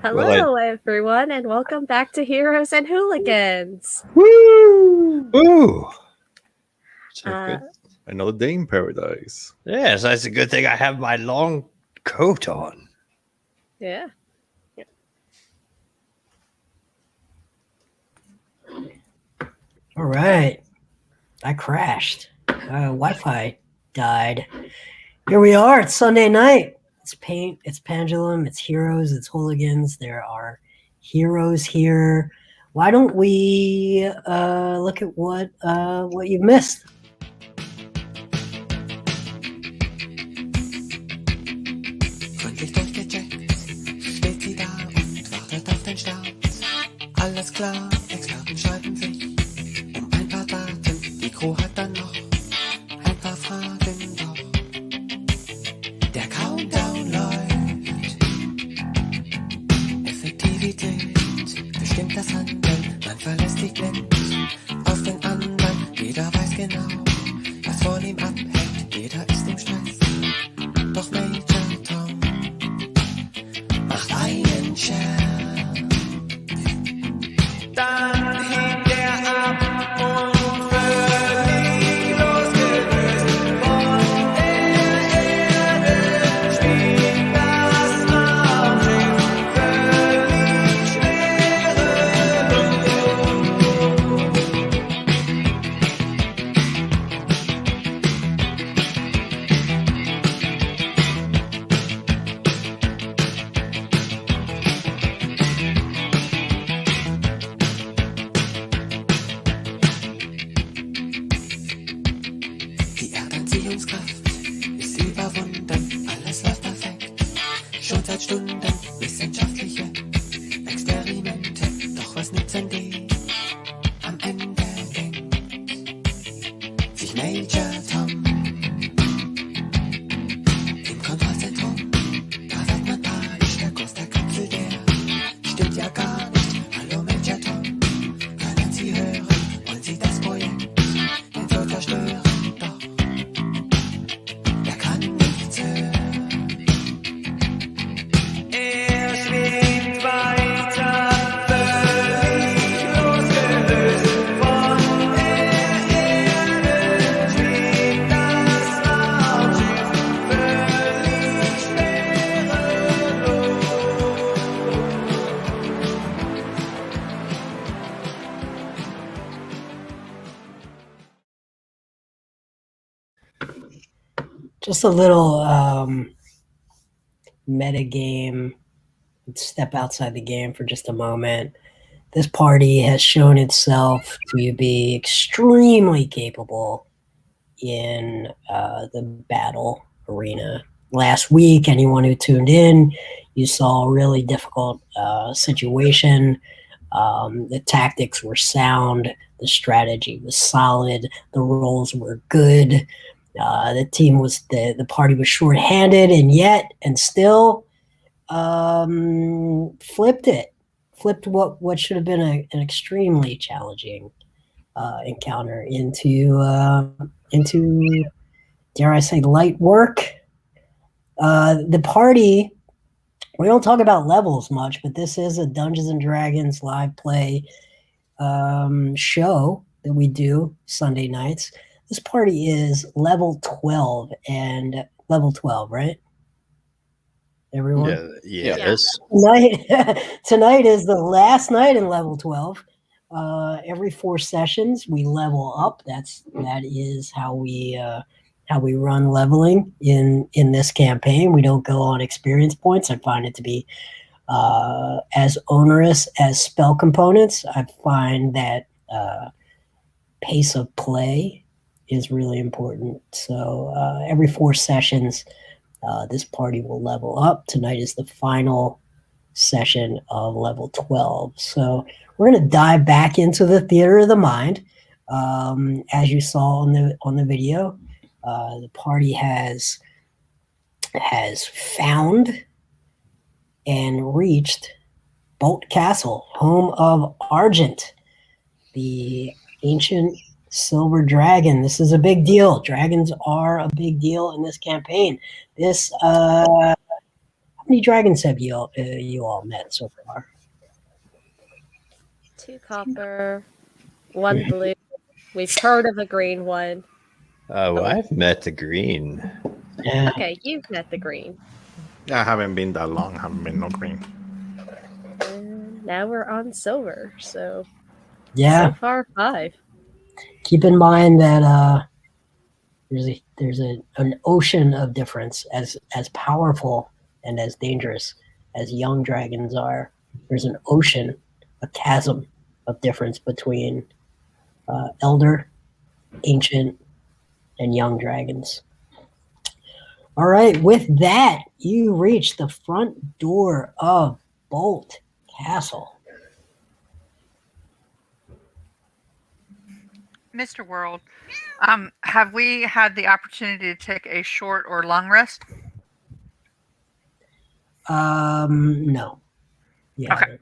Hello, everyone, and welcome back to Heroes and Hooligans. Woo! Ooh. Another day in paradise. Yes, that's a good thing I have my long coat on. Yeah. All right. I crashed. Wi-Fi died. Here we are. It's Sunday night. It's Pendulum. It's Heroes. It's Hooligans. There are heroes here. Why don't we look at what you've missed? Gründlich durchgecheckt, steht sie da und wartet auf den Start. Alles klar, Experten schreiben sich ein paar Daten. Die Crew hat dann noch ein paar Fragen, doch der Countdown läuft. Effektivität bestimmt das Handeln. Man verlässt sich blind auf den anderen. Jeder weiß genau, was von ihm abhängt. Jeder ist im Stress. Doch Major Tom macht einen Scherz. Dann hebt er ab und völlig losgelöst von der Erde spielt das Raumschiff völlig schwerelos. Die Erdanziehungskraft ist überwunden, alles läuft perfekt. Schon seit Stunden wissenschaftliche Experimente, doch was nützen die am Ende denkt sich Major Tom im Kontrollzentrum. Da wird man panisch, der Kurs der Kapsel, der stimmt ja gar nicht. Hallo Major Tom, können Sie hören, wollen Sie das Projekt den Tod zerstören? Doch er kann nichts hören. Er schwebt weiter, völlig losgelöst von der Erde, schwebt das Raumschiff völlig schwerelos. Just a little meta game. Let's step outside the game for just a moment. This party has shown itself to be extremely capable in the battle arena. Last week, anyone who tuned in, you saw a really difficult situation. The tactics were sound. The strategy was solid. The rolls were good. The team was the party was short-handed, and still flipped what should have been an extremely challenging encounter into dare I say light work. The party, we don't talk about levels much, but this is a Dungeons and Dragons live play show that we do Sunday nights. This party is level 12, right? Everyone? Yes. Tonight is the last night in level 12. Every 4 sessions we level up. That is how we run leveling in this campaign. We don't go on experience points. I find it to be as onerous as spell components. I find that pace of play is really important. So every 4 sessions, this party will level up. Tonight is the final session of level 12. So we're going to dive back into the theater of the mind. As you saw on the video, the party has found and reached Bolt Castle, home of Argent, the ancient Silver Dragon. This is a big deal. Dragons are a big deal in this campaign. How many dragons have you all met so far? 2 copper, 1 blue. We've heard of a green one. Oh, I've met the green. Yeah. Okay, you've met the green. I haven't been that long. Haven't been no green. And now we're on silver. So Yeah. so far 5. Keep in mind that there's an ocean of difference. As powerful and as dangerous as young dragons are, there's an ocean, a chasm of difference between elder, ancient, and young dragons. All right, with that, you reach the front door of Bolt Castle. Mr. World, have we had the opportunity to take a short or long rest? No. Yeah. Okay.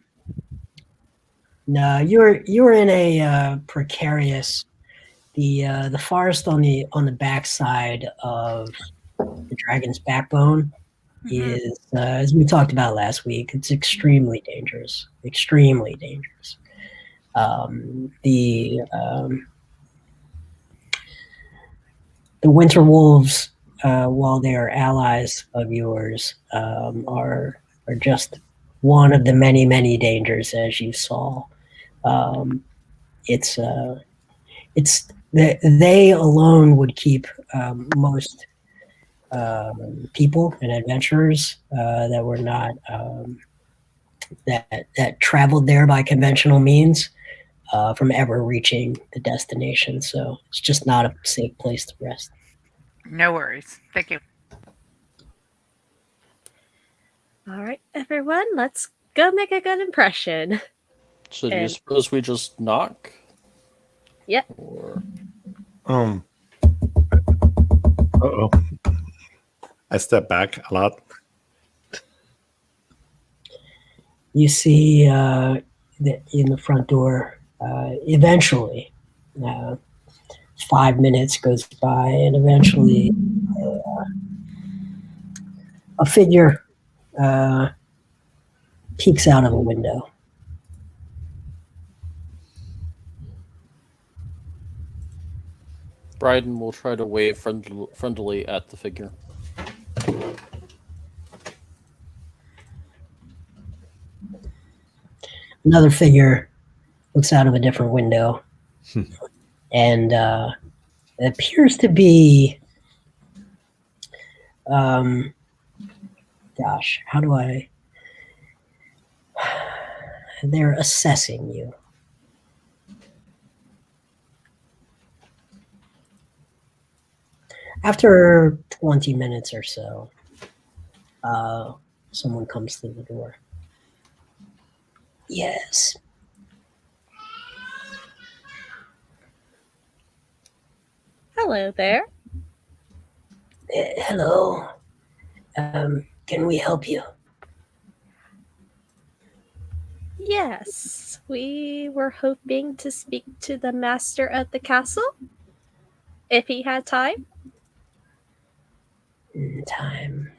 No, you were in a precarious. The forest on the backside of the dragon's backbone is, as we talked about last week, it's extremely dangerous. Extremely dangerous. The winter wolves, while they are allies of yours, are just one of the many dangers, as you saw. They alone would keep most people and adventurers that were not that traveled there by conventional means from ever reaching the destination. So it's just not a safe place to rest. No worries. Thank you. All right, everyone, let's go make a good impression. So do you suppose we just knock? Yep. Or... Uh-oh. I step back a lot. You see that in the front door, eventually, 5 minutes goes by, and eventually a figure peeks out of a window. Bryden will try to wave friendly at the figure. Another figure looks out of a different window, and it appears to be, gosh, how do I? They're assessing you. After 20 minutes or so, someone comes to the door. Yes. Hello there. Hello. Can we help you? Yes, we were hoping to speak to the master at the castle, if he had time. Time.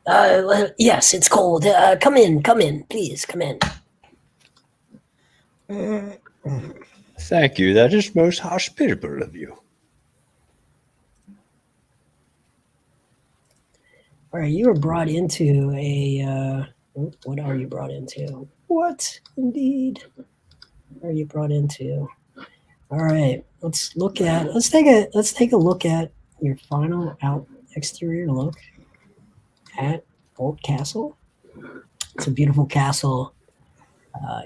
Well, yes, it's cold. Come in, please, come in. Thank you. That is most hospitable of you. All right, you were brought into a. What are you brought into? What indeed are you brought into? All right, let's take a look at your final exterior look at Bolt Castle. It's a beautiful castle.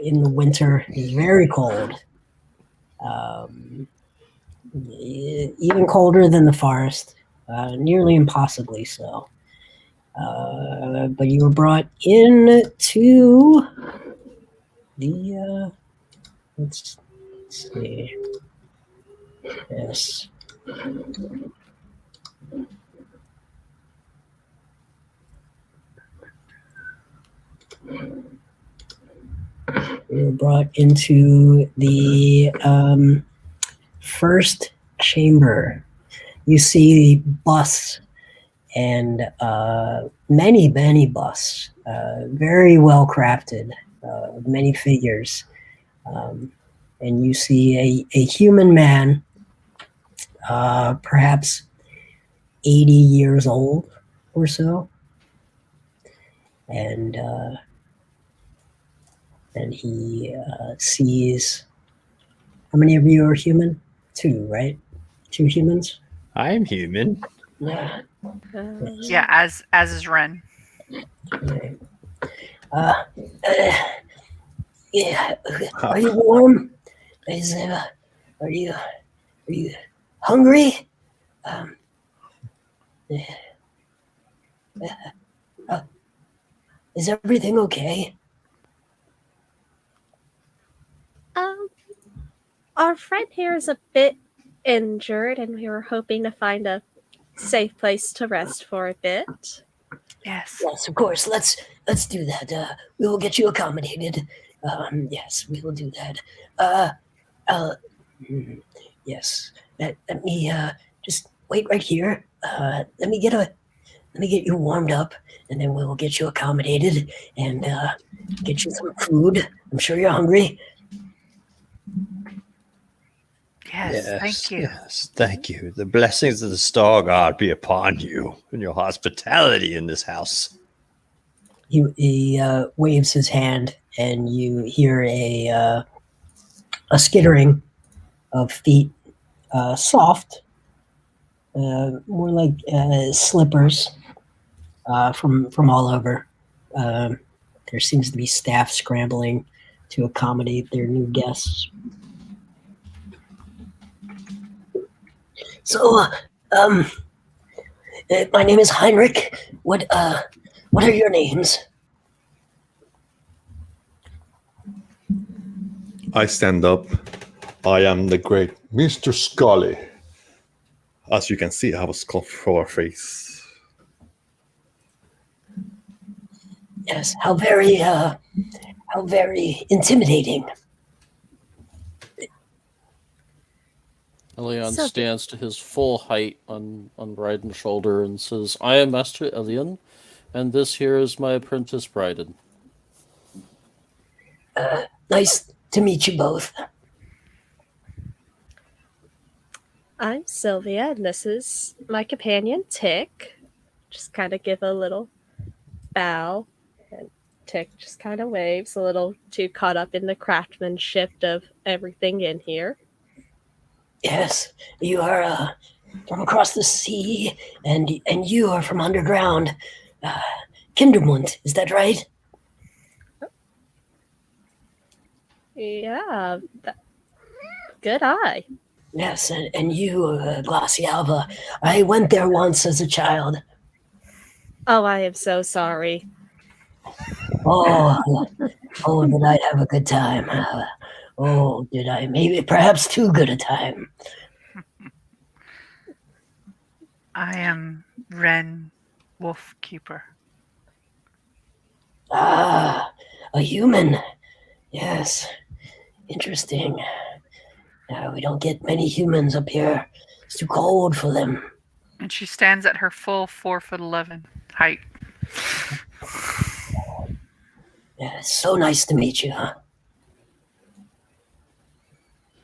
In the winter, it's very cold. Even colder than the forest, nearly impossibly so. But you were brought into the. Let's see. Yes. You're brought into the first chamber. You see busts and many busts, very well crafted, many figures. And you see a human man, perhaps 80 years old or so. And he sees, how many of you are human? 2, right? 2 humans? I'm human. Yeah. Yeah, as is Ren. Okay. Yeah. Are you warm? Are you hungry? Is everything okay? Our friend here is a bit injured, and we were hoping to find a safe place to rest for a bit. Yes. Yes, of course. Let's do that. We will get you accommodated. Yes, we will do that. Yes. Let me just wait right here. Let me get you warmed up, and then we will get you accommodated and get you some food. I'm sure you're hungry. Yes, thank you. Yes, thank you. The blessings of the Star God be upon you and your hospitality in this house. He waves his hand, and you hear a skittering of feet, soft, more like slippers from all over. There seems to be staff scrambling to accommodate their new guests. So, my name is Heinrich. What are your names? I stand up. I am the great Mr. Scully. As you can see, I have a skull for a face. Yes, how very intimidating. Elion So- stands to his full height on Bryden's shoulder and says, I am Master Elion, and this here is my apprentice Bryden. Nice to meet you both. I'm Sylvia, and this is my companion, Tick. Just kind of give a little bow, and Tick just kind of waves, a little too caught up in the craftsmanship of everything in here. Yes, you are from across the sea, and you are from underground. Kindermund, is that right? Yeah, good eye. Yes, and you, Glacialva. I went there once as a child. Oh, I am so sorry. Oh, did I have a good time? Did I? Maybe, perhaps too good a time. I am Ren Wolfkeeper. Ah, a human. Yes, interesting. We don't get many humans up here. It's too cold for them. And she stands at her full 4'11" height. Yeah, it's so nice to meet you, huh?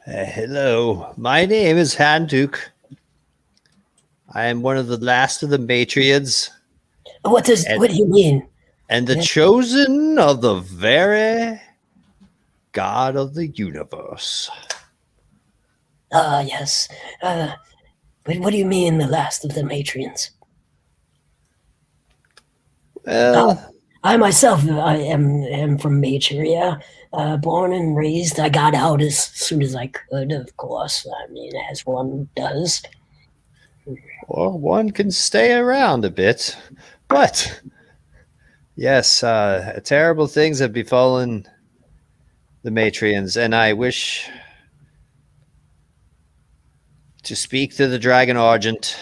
Hello, my name is Handuk. I am one of the last of the Matriads What do you mean? and the chosen of the very God of the universe. Yes. But what do you mean, the last of the Matrians? Well, I myself, I am from Matria, born and raised. I got out as soon as I could, of course. I mean, as one does. or one can stay around a bit, but yes, terrible things have befallen the Matrians, and I wish to speak to the Dragon Argent.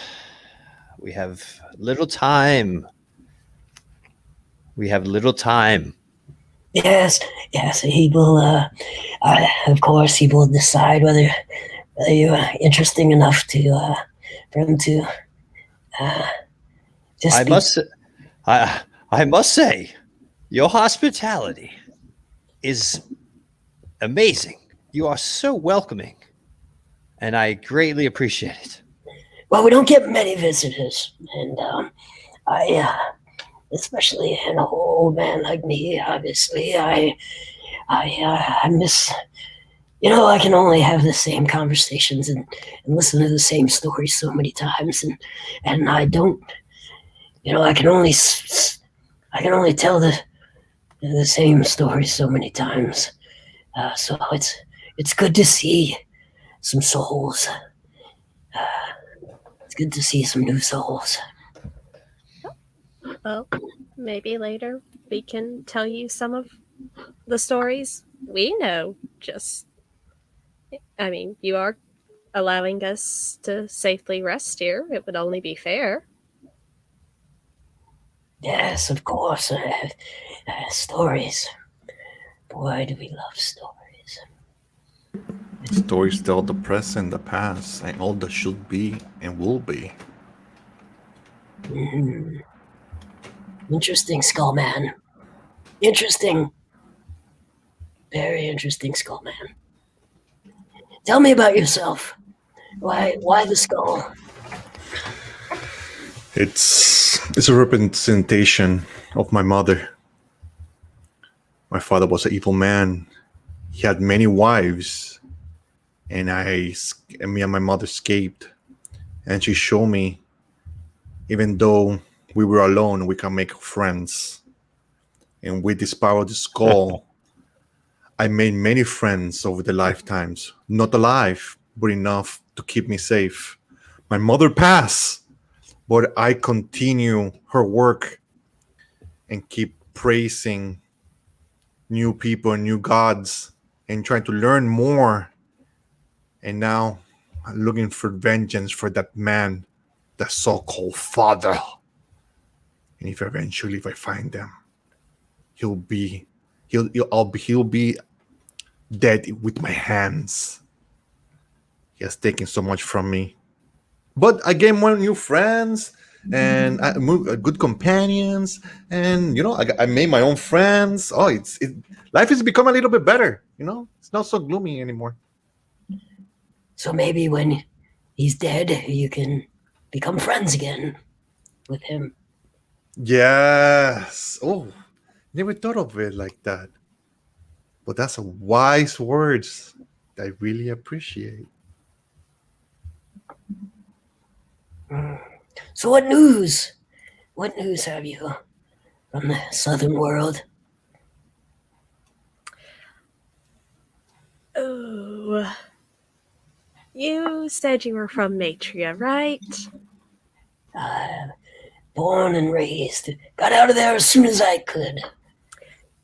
We have little time. Yes, he will. Of course, he will decide whether you're interesting enough to for him to just I speak. I must say, your hospitality is amazing. You are so welcoming, and I greatly appreciate it. Well, we don't get many visitors, and especially an old man like me. Obviously, I miss. I can only have the same conversations and listen to the same stories so many times, and I don't. I can only tell the same stories so many times. So it's good to see some souls. It's good to see some new souls. Well, maybe later we can tell you some of the stories we know. You are allowing us to safely rest here. It would only be fair. Yes, of course. Stories. Boy, do we love stories. Stories tell the present, the past, and all that should be and will be. Mm-hmm. Interesting, Skullman. Interesting. Very interesting, Skullman. Tell me about yourself. Why the skull? It's a representation of my mother. My father was an evil man. He had many wives, and me and my mother escaped. And she showed me, even though we were alone, we can make friends. And with this power of the skull, I made many friends over the lifetimes. Not alive, but enough to keep me safe. My mother passed, but I continue her work and keep praising new people and new gods and trying to learn more. And now I'm looking for vengeance for that man, the so-called father. And if I find them, he'll be dead with my hands. He has taken so much from me. But I gained more new friends and good companions, and I made my own friends. Life has become a little bit better. It's not so gloomy anymore. So maybe when he's dead, you can become friends again with him. Yes. Oh, never thought of it like that. But that's a wise words that I really appreciate. So what news? What news have you from the southern world? Oh, you said you were from Matria, right? Born and raised. Got out of there as soon as I could.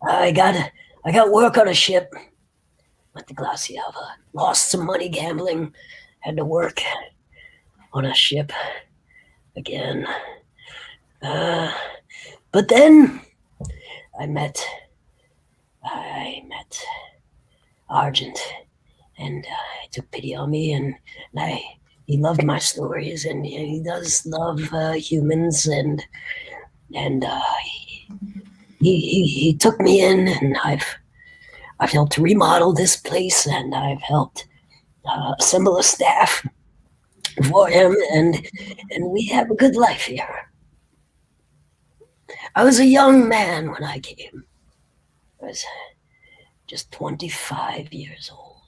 I got work on a ship. Went to Glaciava. Lost some money gambling. Had to work on a ship again. But then I met Argent, and he took pity on me, and he loved my stories, and he does love humans, and he took me in, and I've helped remodel this place, and I've helped assemble a staff for him, and we have a good life here. I was a young man when I came. I was just 25 years old.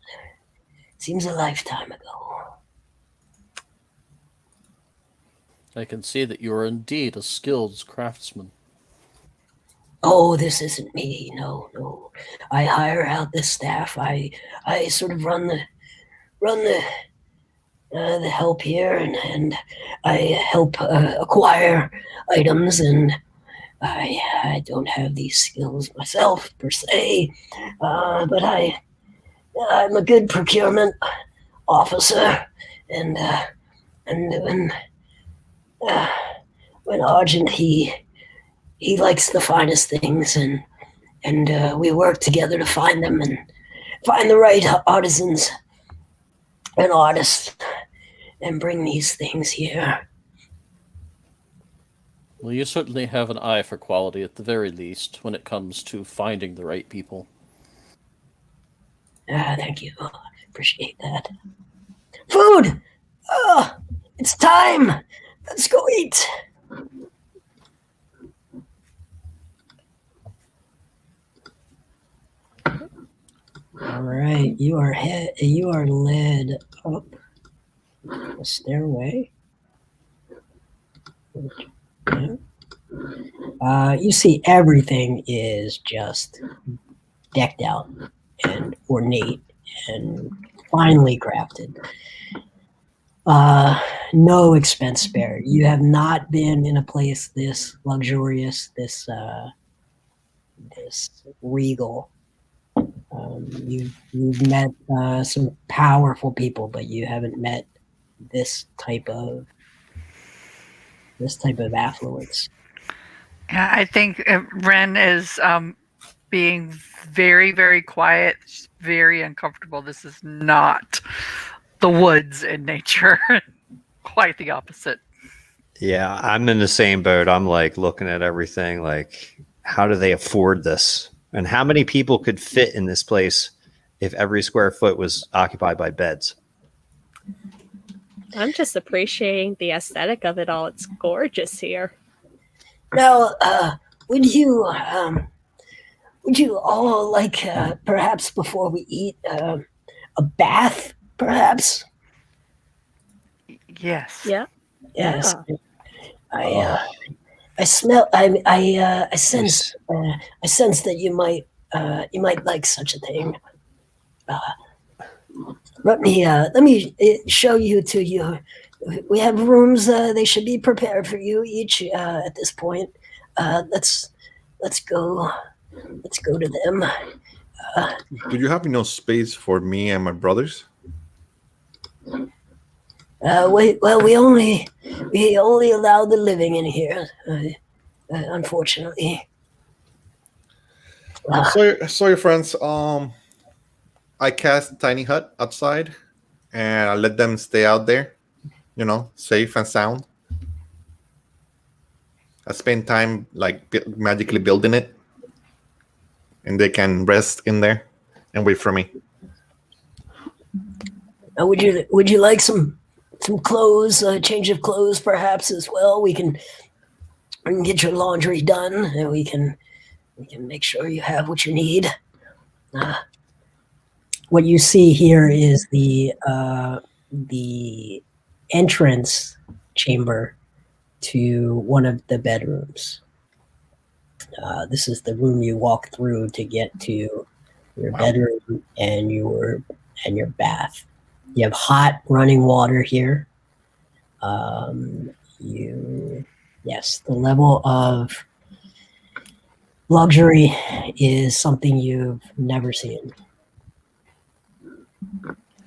Seems a lifetime ago. I can see that you are indeed a skilled craftsman. Oh, this isn't me. No. I hire out the staff. I sort of run the help here, and I help acquire items, and I don't have these skills myself per se, but I'm a good procurement officer, and when Argent he likes the finest things, and and we work together to find them and find the right artisans and artists and bring these things here. Well, you certainly have an eye for quality at the very least when it comes to finding the right people. Thank you. Appreciate that. Food! It's time! Let's go eat! All right, you are led up a stairway. You see everything is just decked out and ornate and finely crafted. No expense spared. You have not been in a place this luxurious, this regal. You've met some powerful people, but you haven't met this type of affluence. Yeah, I think Ren is being very, very quiet, very uncomfortable. This is not the woods in nature. Quite the opposite. Yeah, I'm in the same boat. I'm like looking at everything like, how do they afford this? And how many people could fit in this place if every square foot was occupied by beds? I'm just appreciating the aesthetic of it all. It's gorgeous here. Now, would you all like perhaps before we eat a bath, perhaps? Yes. Yeah. Yes. Yeah. I smell. I sense. I sense that you might like such a thing. Let me show you to you. We have rooms. They should be prepared for you each at this point. Let's go. Let's go to them. Do you have enough space for me and my brothers? We only allow the living in here. Unfortunately. Sorry, friends. I cast Tiny Hut outside, and I let them stay out there, safe and sound. I spend time magically building it, and they can rest in there and wait for me. Would you like some clothes, a change of clothes, perhaps as well? We can get your laundry done, and we can make sure you have what you need. What you see here is the entrance chamber to one of the bedrooms. This is the room you walk through to get to your bedroom and your bath. You have hot running water here. Yes, the level of luxury is something you've never seen.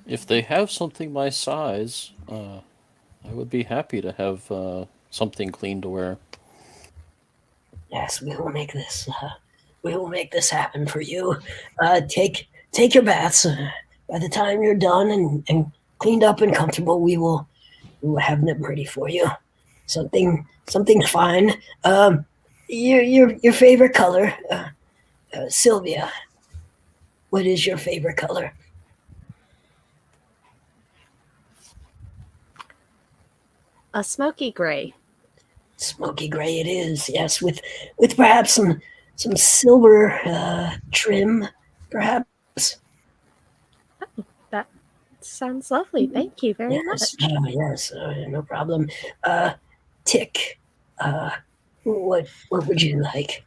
If they have something my size, I would be happy to have something clean to wear. Yes, we will make this. We will make this happen for you. Take your baths. By the time you're done and cleaned up and comfortable, we will have them ready for you. Something fine. Your favorite color, Sylvia. What is your favorite color? A smoky gray. Smoky gray it is, yes, with perhaps some silver trim, perhaps. That sounds lovely. Thank you very Yes, much. yes, no problem. Tick, what would you like?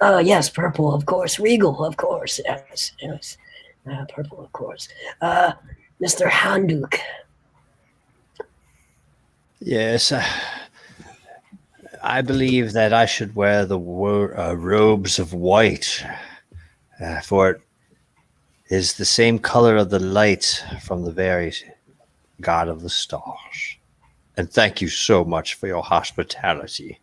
Yes, purple, of course. Regal, of course. Yes. Purple, of course. Mr. Handuk. Yes, I believe that I should wear the robes of white, for it is the same color of the light from the very God of the stars. And thank you so much for your hospitality.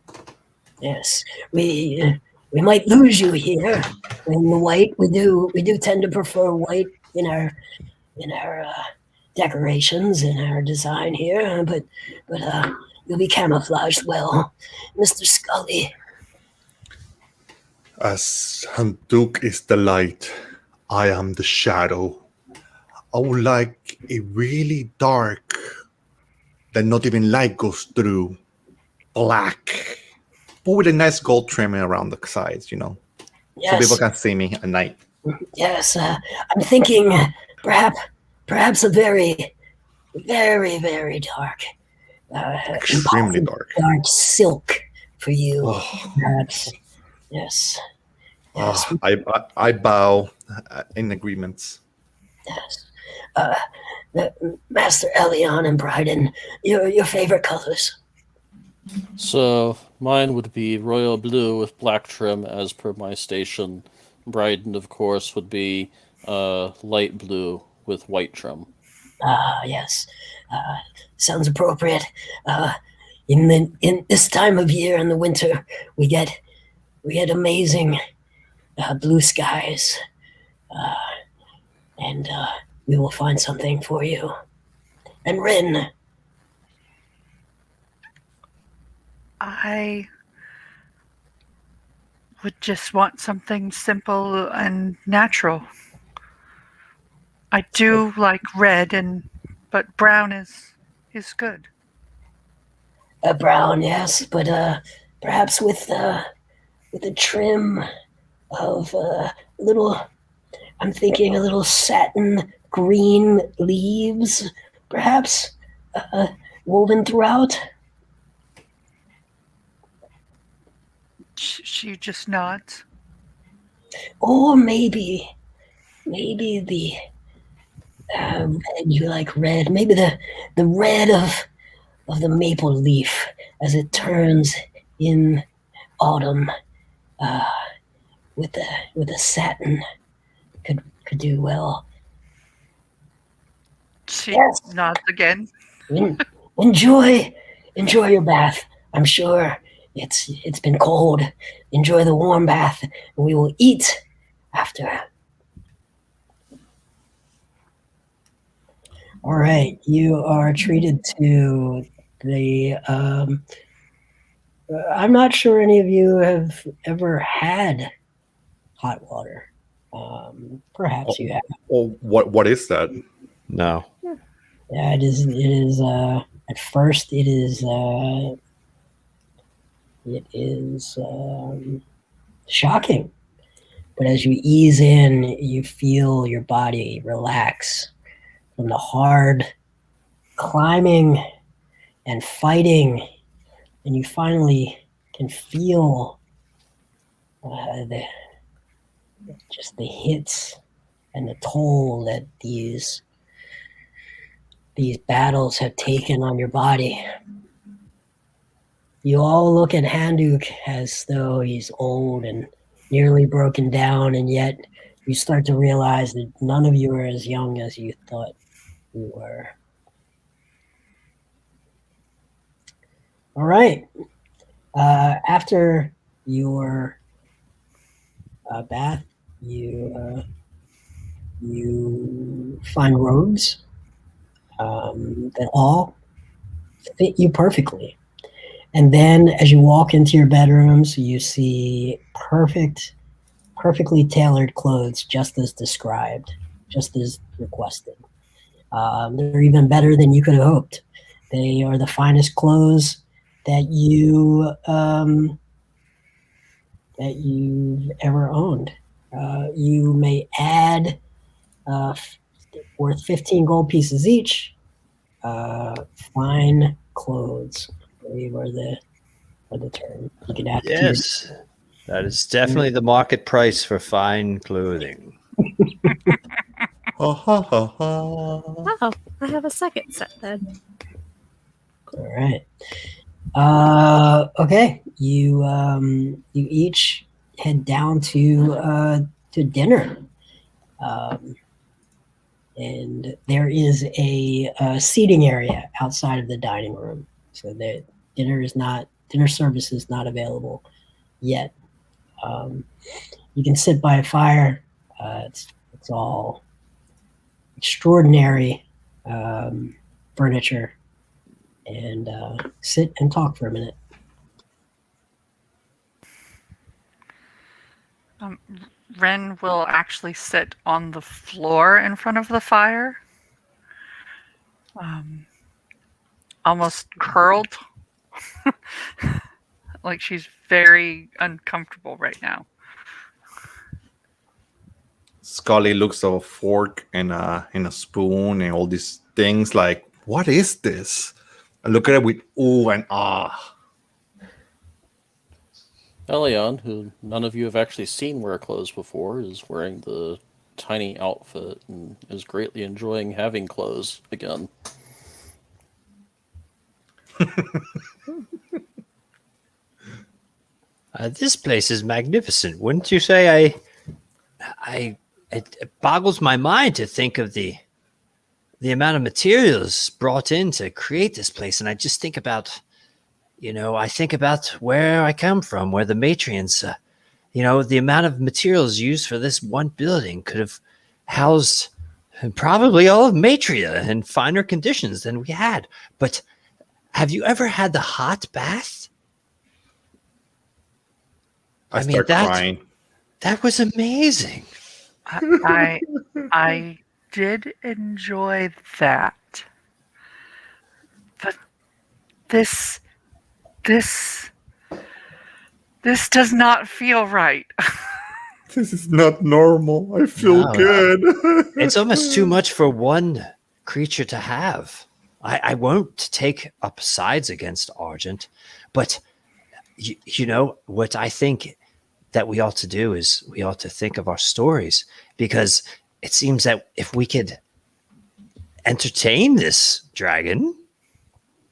Yes, we we might lose you here in the white. We do tend to prefer white in our decorations, in our design here, but you'll be camouflaged well, Mr. Scully. As Duke is the light, I am the shadow. I would like a really dark, that not even light goes through, black, but with a nice gold trimming around the sides, so people can see me at night. Yes, I'm thinking perhaps a very, very, very dark, extremely dark silk for you, Oh. perhaps. Yes. Yes. I bow in agreement. Yes. Master Elion and Bryden, your favorite colors? So mine would be royal blue with black trim, as per my station. Bryden, of course, would be light blue with white trim. Yes. Sounds appropriate. In this time of year in the winter, we get amazing blue skies, and we will find something for you. And Rin. I would just want something simple and natural. I do like red, but brown is good. Brown, yes, but perhaps with a trim of I'm thinking a little satin green leaves, perhaps woven throughout. She just nods. Or maybe the red, you like red, maybe the red of the maple leaf as it turns in autumn, with the satin could do well. She nods again. Enjoy your bath. I'm sure it's been cold. Enjoy the warm bath, and we will eat after. All right, you are treated to the. I'm not sure any of you have ever had hot water. Perhaps you have. Oh, what is that? No. Yeah, it is. At first, it is shocking, but as you ease in, you feel your body relax from the hard climbing and fighting, and you finally can feel the hits and the toll that these battles have taken on your body. You all look at Handuk as though he's old and nearly broken down, and yet you start to realize that none of you are as young as you thought you were. All right. After your bath, you find robes that all fit you perfectly. And then as you walk into your bedrooms, you see perfectly tailored clothes, just as described, just as requested. They're even better than you could have hoped. They are the finest clothes that you've ever owned. You may add worth 15 gold pieces each. Fine clothes, I believe, are the term. You can add. Yes, that is definitely the market price for fine clothing. Oh, I have a second set then. All right. Okay. You each head down to dinner. And there is a seating area outside of the dining room, so that dinner service is not available yet. You can sit by a fire. It's all extraordinary furniture, and sit and talk for a minute. Ren will actually sit on the floor in front of the fire, almost curled, like she's very uncomfortable right now. Scully looks at a fork and a spoon and all these things like, what is this? I look at it with ooh and ah. Elion, who none of you have actually seen wear clothes before, is wearing the tiny outfit and is greatly enjoying having clothes again. This place is magnificent, wouldn't you say? It boggles my mind to think of the amount of materials brought in to create this place, and I just think about, I think about where I come from, where the Matrians, the amount of materials used for this one building could have housed probably all of Matria in finer conditions than we had. But have you ever had the hot bath? I start crying. That was amazing. I did enjoy that, but this does not feel right. This is not normal. I feel good. It's almost too much for one creature to have. I won't take up sides against Argent, but you know what I think that we ought to do is we ought to think of our stories, because it seems that if we could entertain this dragon,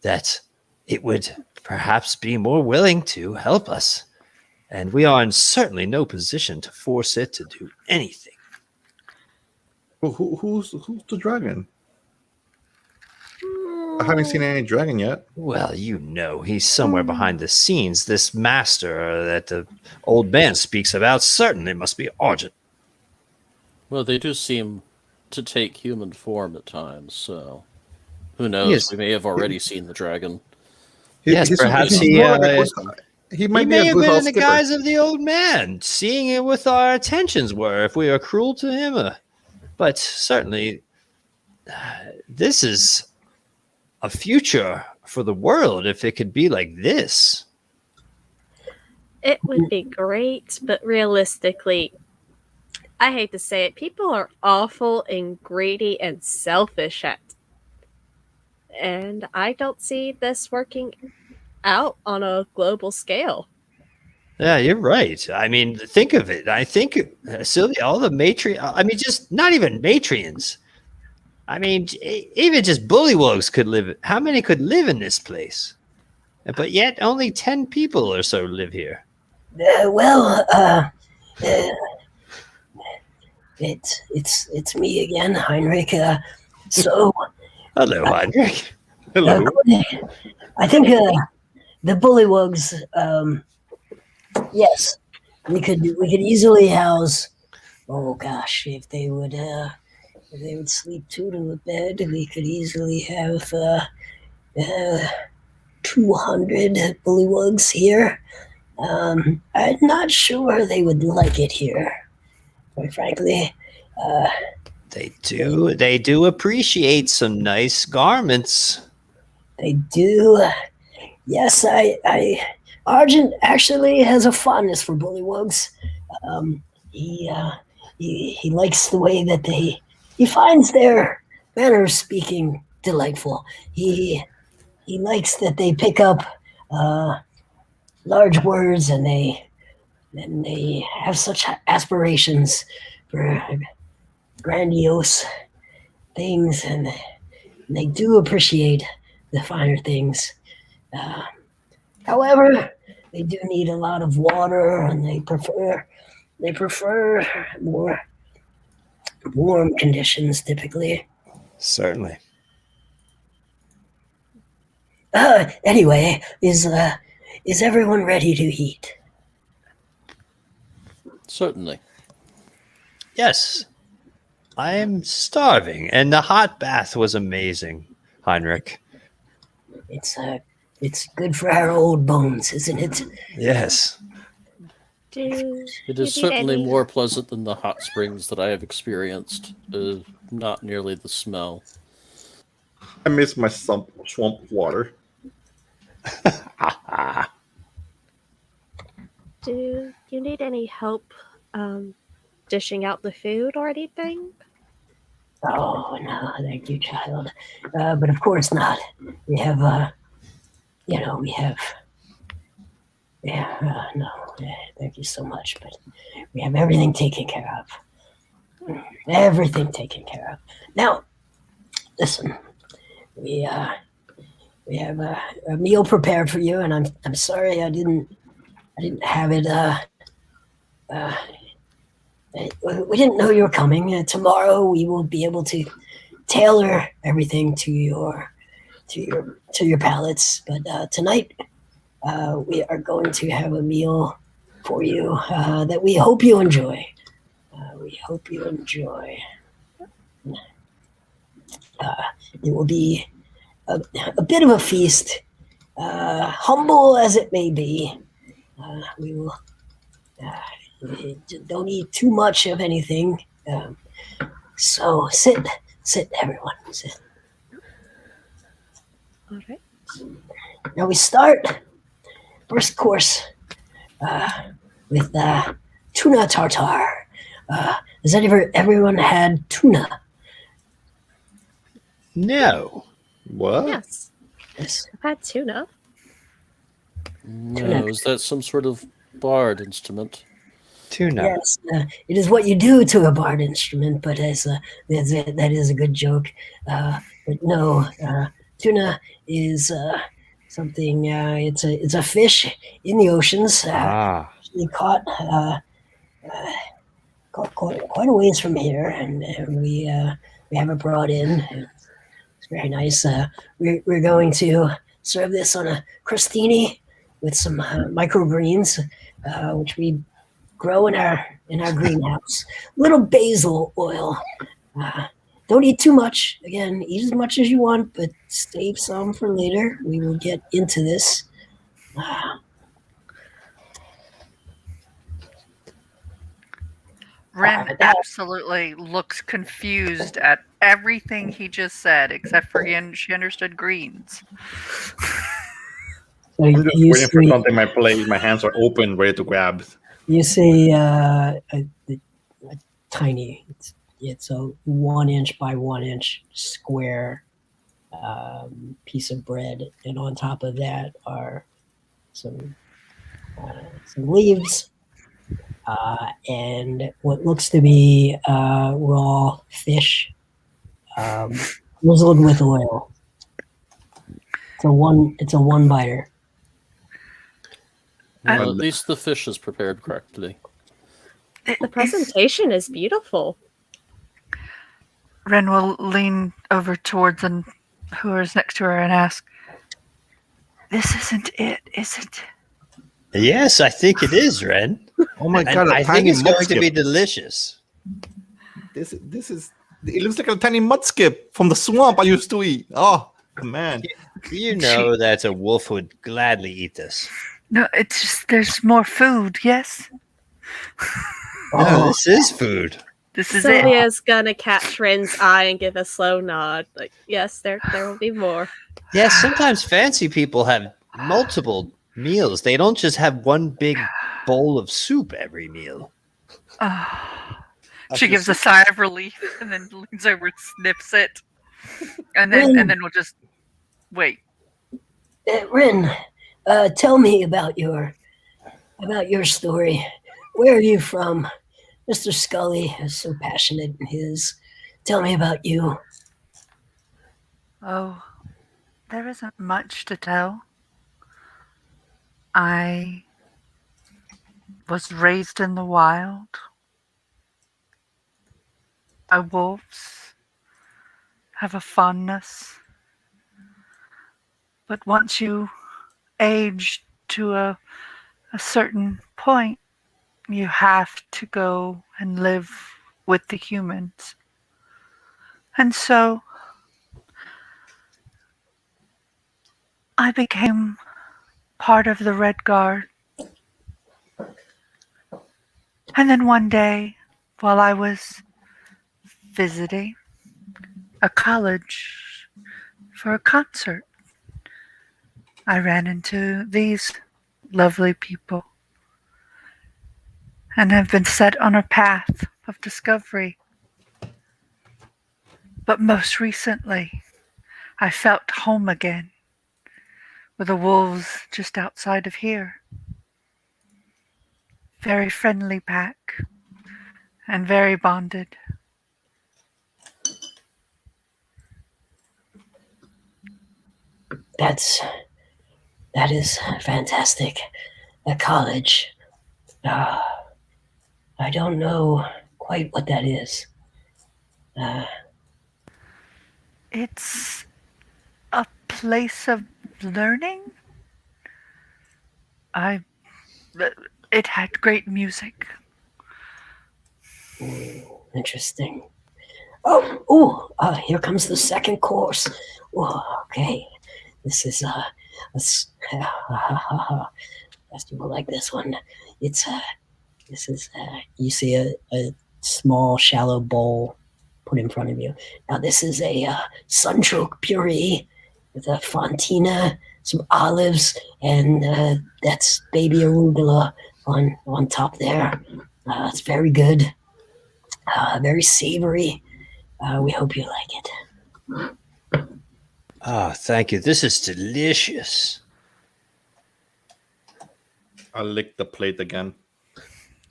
that it would perhaps be more willing to help us. And we are in certainly no position to force it to do anything. Who's the dragon? I haven't seen any dragon yet. Well, he's somewhere behind the scenes. This master that the old man speaks about certainly must be Argent. Well, they do seem to take human form at times, so who knows? Yes. We may have already seen the dragon. Perhaps he may have be been a good in the housekeeper. guise of the old man, seeing it what our intentions were, if we are cruel to him. But certainly, this is a future for the world if it could be like this. It would be great, but realistically, I hate to say it, people are awful and greedy and selfish and I don't see this working out on a global scale. Yeah, you're right. I mean, think of it. I think, Sylvia, all the just not even Matrians. I mean, even just bullywugs could live. How many could live in this place? But yet only 10 people or so live here. It's me again, Heinrich. So Hello, Heinrich. Hello. I think the bullywugs. Yes, we could easily house. Oh gosh, if they would sleep two to a bed, we could easily have 200 bullywugs here. I'm not sure they would like it here, quite frankly. They do appreciate some nice garments. They do. Yes, Argent actually has a fondness for bullywugs. He likes the way that he finds their manner of speaking delightful. He likes that they pick up large words and they have such aspirations for grandiose things, and they do appreciate the finer things. However, they do need a lot of water, and they prefer more warm conditions typically. Certainly. Anyway, is everyone ready to eat? Certainly. Yes. I am starving, and the hot bath was amazing, Heinrich. It's good for our old bones, isn't it? Yes. Do It you is need certainly any- more pleasant than the hot springs that I have experienced. Not nearly the smell. I miss my swamp water. Do you need any help dishing out the food or anything? Oh no, thank you, child. But of course not. We have, no, thank you so much. But we have everything taken care of. Everything taken care of. Now, listen, we have a meal prepared for you, and I'm sorry I didn't have it. We didn't know you were coming. Tomorrow we will be able to tailor everything to your palates. But tonight we are going to have a meal for you that we hope you enjoy. We hope you enjoy. It will be a bit of a feast, humble as it may be. We will don't eat too much of anything. So sit, everyone. Sit. All right. Now we start first course with tuna tartare. Has everyone had tuna? No. What? Yes, Yes. I've had tuna. No, is that some sort of bard instrument? Tuna. Yes, it is what you do to a bard instrument, but that is a good joke. But no, tuna is something. It's a fish in the oceans. Actually caught quite a ways from here, and we have it brought in. It's very nice. We're going to serve this on a crostini with some microgreens, which we grow in our greenhouse. Little basil oil. Don't eat too much. Again, eat as much as you want, but save some for later. We will get into this. Ren absolutely looks confused at everything he just said, except for she understood greens. So I'm just waiting for something in my plate. My hands are open, ready to grab. You see a tiny, it's a 1 inch by 1 inch square piece of bread, and on top of that are some leaves and what looks to be raw fish drizzled with oil. It's a one biter. Well, at least the fish is prepared correctly. The presentation is beautiful. Ren will lean over towards whoever's next to her and ask, "This isn't it, is it?" Yes, I think it is, Ren. Oh my god! I think it's going to be delicious. This is. It looks like a tiny mudskip from the swamp I used to eat. Oh man! You know that a wolf would gladly eat this. No, it's just there's more food. Yes, No, this is food. this is it. Sylvia's gonna catch Ren's eye and give a slow nod. Like, yes, there will be more. Yes, sometimes fancy people have multiple meals. They don't just have one big bowl of soup every meal. She gives a sigh of relief and then leans over and sniffs it, and then we'll just wait. Ren, tell me about your story. Where are you from? Mr. Scully is so passionate in his. Tell me about you. Oh, there isn't much to tell. I was raised in the wild by wolves, have a fondness. But once you age to a certain point, you have to go and live with the humans. And so I became part of the Red Guard. And then one day, while I was visiting a college for a concert, I ran into these lovely people and have been set on a path of discovery. But most recently, I felt home again with the wolves just outside of here. Very friendly pack and very bonded. That is fantastic. A college. I don't know quite what that is. It's a place of learning. It had great music. Interesting. Here comes the second course. Oh, okay. This is festival like this one. You see a small shallow bowl put in front of you. Now this is a sunchoke puree with a fontina, some olives, and that's baby arugula on top there. It's very good, very savory. We hope you like it. Oh, thank you. This is delicious. I lick the plate again.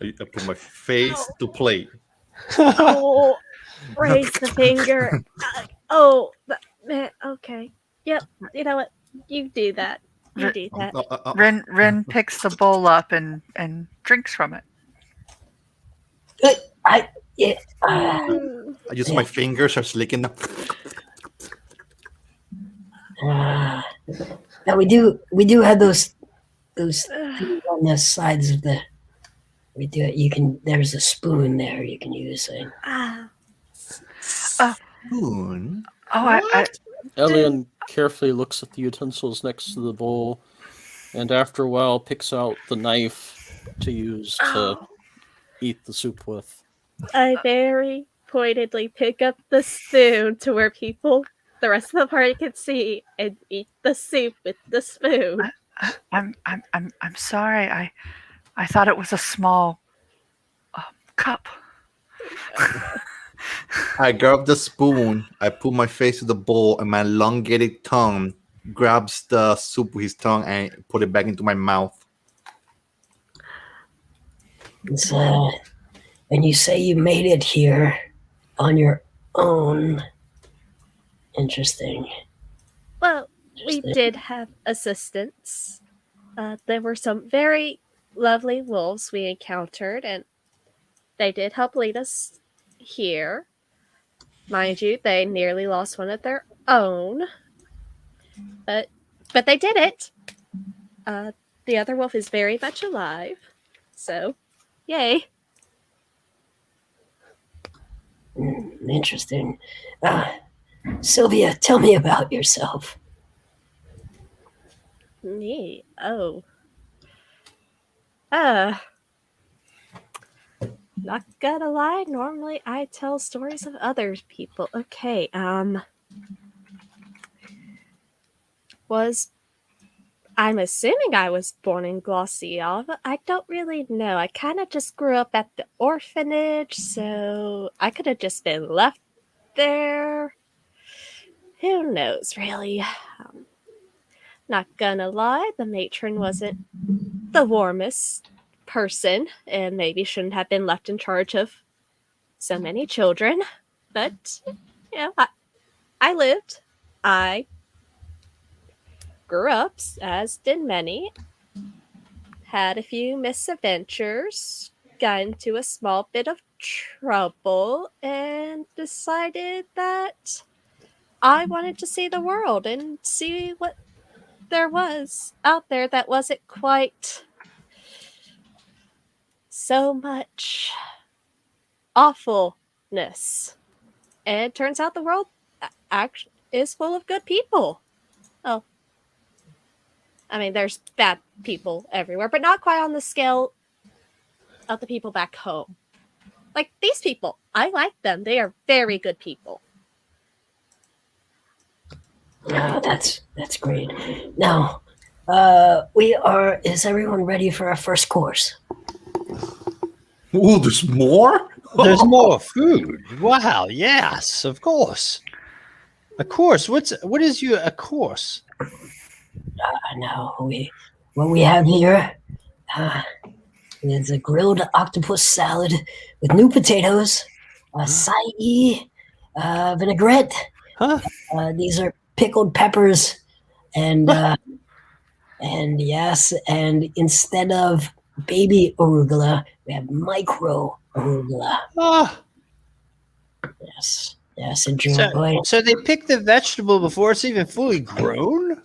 I put my face to plate. Oh, raise the finger. Okay. Yep. You know what? You do that. You do that. Ren picks the bowl up and drinks from it. I use my fingers, start licking them. Now we do have those things on the sides of the. We do it. You can. There's a spoon there you can use. Spoon. Elian carefully looks at the utensils next to the bowl, and after a while picks out the knife to use to eat the soup with. I very pointedly pick up the spoon to where the rest of the party can see, and eat the soup with the spoon. I'm sorry. I thought it was a small cup. I grab the spoon, I put my face to the bowl, and my elongated tongue grabs the soup with his tongue and put it back into my mouth. And you say you made it here on your own. Interesting. Well, we did have assistance. There were some very lovely wolves we encountered, and they did help lead us here. Mind you, they nearly lost one of their own. But they did it. The other wolf is very much alive. So, yay. Interesting. Sylvia, tell me about yourself. Me? Oh. Not gonna lie, normally I tell stories of other people. Okay, I'm assuming I was born in Glossier, but I don't really know. I kind of just grew up at the orphanage, so I could have just been left there. Who knows, really? Not gonna lie, the matron wasn't the warmest person, and maybe shouldn't have been left in charge of so many children. But, I lived. I grew up, as did many. Had a few misadventures, got into a small bit of trouble, and decided that I wanted to see the world and see what there was out there that wasn't quite so much awfulness. And it turns out the world is full of good people. Oh, I mean, there's bad people everywhere, but not quite on the scale of the people back home. Like these people, I like them. They are very good people. That's great. Now, is everyone ready for our first course? Ooh, there's more? There's more food. Wow, yes, of course. A course. What is a course? Now, what we have here is a grilled octopus salad with new potatoes, acai, vinaigrette. Huh? These are pickled peppers, and yes, and instead of baby arugula, we have micro arugula. Ah. Yes, enjoy. So they pick the vegetable before it's even fully grown?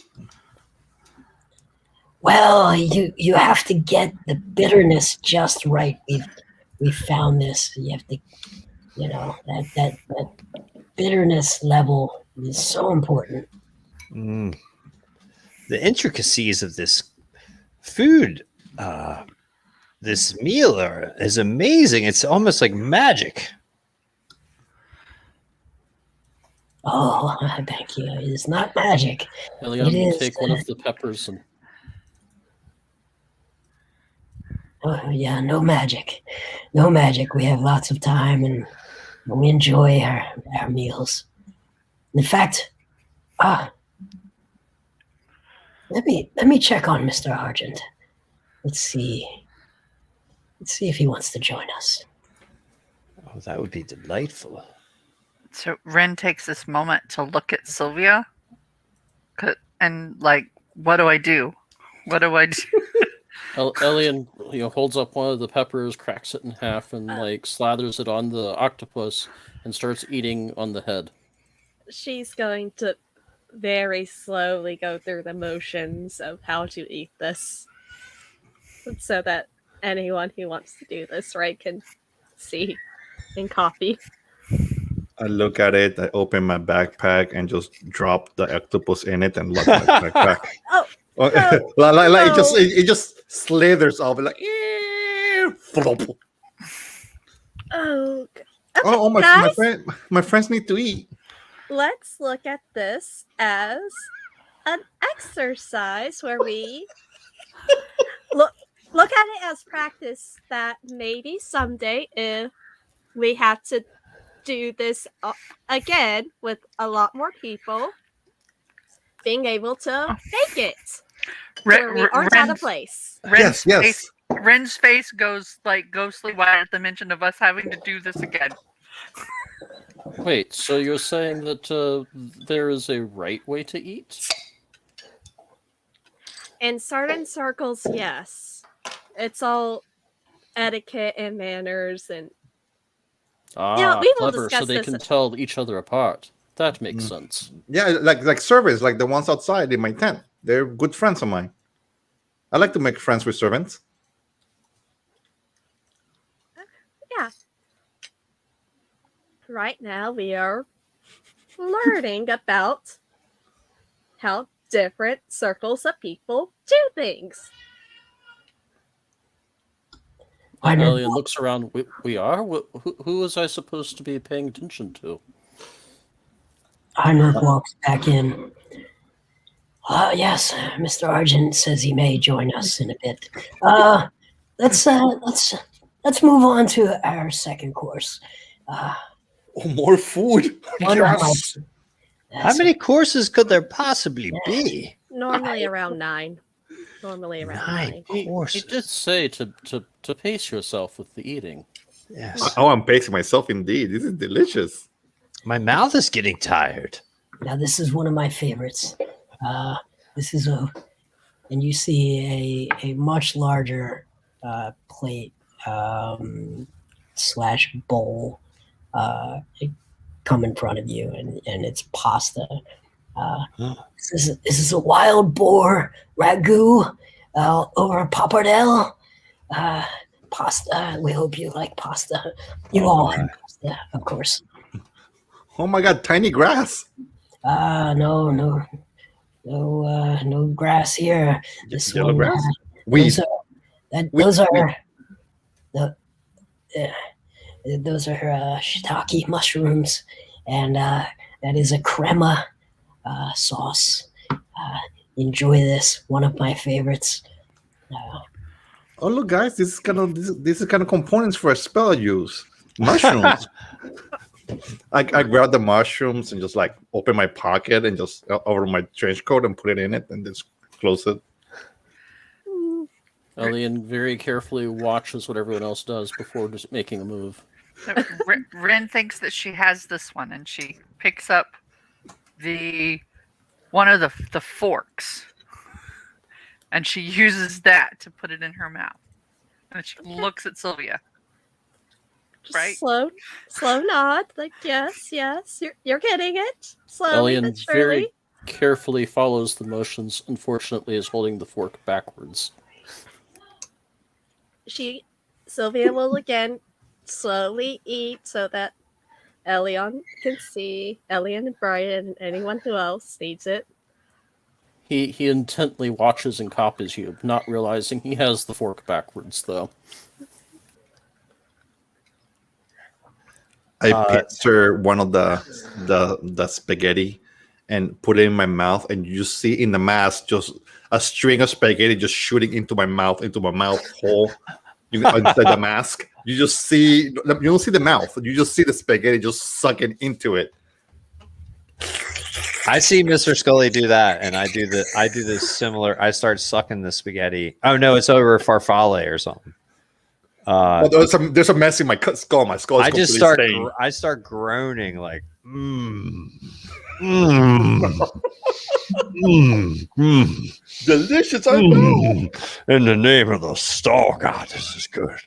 Well, you have to get the bitterness just right. We found this. You have to, that bitterness level is so important. The intricacies of this food, this meal is amazing. It's almost like magic. Oh, thank you. It's not magic. Elian, take one of the peppers and. Oh, yeah, no magic. No magic. We have lots of time and we enjoy our meals. In fact, let me check on Mr. Argent. Let's see if he wants to join us. Oh, that would be delightful. So Ren takes this moment to look at Sylvia and like, what do I do? What do I do? Elian, holds up one of the peppers, cracks it in half, and slathers it on the octopus and starts eating on the head. She's going to very slowly go through the motions of how to eat this, so that anyone who wants to do this right can see and copy. I look at it, I open my backpack and just drop the octopus in it and lock my backpack. No. It just slithers off like. Oh, okay, my friends need to eat. let's look at this as an exercise where we look at it as practice that maybe someday, if we have to do this again with a lot more people, being able to make it. Where we aren't out of place. Ren's face goes like ghostly white at the mention of us having to do this again. Wait, so you're saying that there is a right way to eat? In certain circles, yes. It's all etiquette and manners, and we will clever, discuss so they this. can tell each other apart. That makes sense. Yeah, like servants, like the ones outside in my tent. They're good friends of mine. I like to make friends with servants. Yeah. Right now, we are learning about how different circles of people do things. Elian looks around. We are? Who was I supposed to be paying attention to? Heinrich walks back in. Yes, Mr. Argent says he may join us in a bit. Let's move on to our second course. More food. Yes. How many courses could there possibly be? Normally around 9. Nine courses. You did say to pace yourself with the eating. Yes. Oh, I'm pacing myself indeed. This is delicious. My mouth is getting tired. Now, this is one of my favorites. This is and you see a much larger plate / bowl come in front of you, and it's pasta. This is a wild boar ragu over pappardelle, pasta. We hope you like pasta. You all have pasta, of course. Oh my God, tiny grass. No grass here. This Yellow one, grass? Weed. Those are shiitake mushrooms, and that is a crema sauce. Enjoy this, one of my favorites. Oh look, guys, this is kind of components for a spell I use. Mushrooms. I grab the mushrooms and just like open my pocket and just over my trench coat and put it in it and just close it. Elian very carefully watches what everyone else does before just making a move. Ren thinks that she has this one, and she picks up one of the forks, and she uses that to put it in her mouth. And she looks at Sylvia. Just Right? slow nod. Like, yes, you're getting it. Slowly Elian but surely. very carefully follows the motions. Unfortunately, is holding the fork backwards. Sylvia will again slowly eat so that Elion can see. Elian and Brian and anyone who else needs it. He intently watches and copies you, not realizing he has the fork backwards, though. I picture one of the spaghetti and put it in my mouth, and you see in the mask just a string of spaghetti just shooting into my mouth hole. Inside the mask, you don't see the mouth. You just see the spaghetti just sucking into it. I see Mr. Scully do that, and I do this similar. I start sucking the spaghetti. Oh no, it's over farfalle or something. There's a mess in my skull. My skull is I start groaning like, delicious. I know. In the name of the star, God, this is good.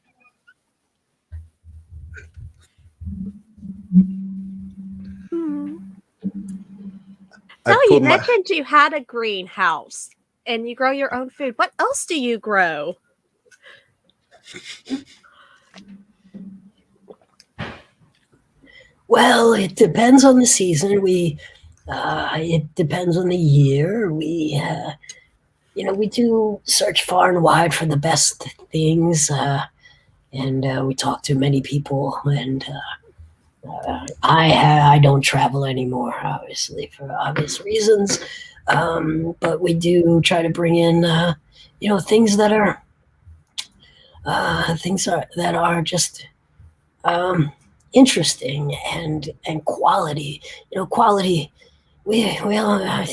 So you mentioned you had a greenhouse and you grow your own food. What else do you grow? Well, it depends on the season. It depends on the year. We do search far and wide for the best things, and we talk to many people. And I don't travel anymore, obviously, for obvious reasons. But we do try to bring in, things that are just interesting and quality. Quality. We all.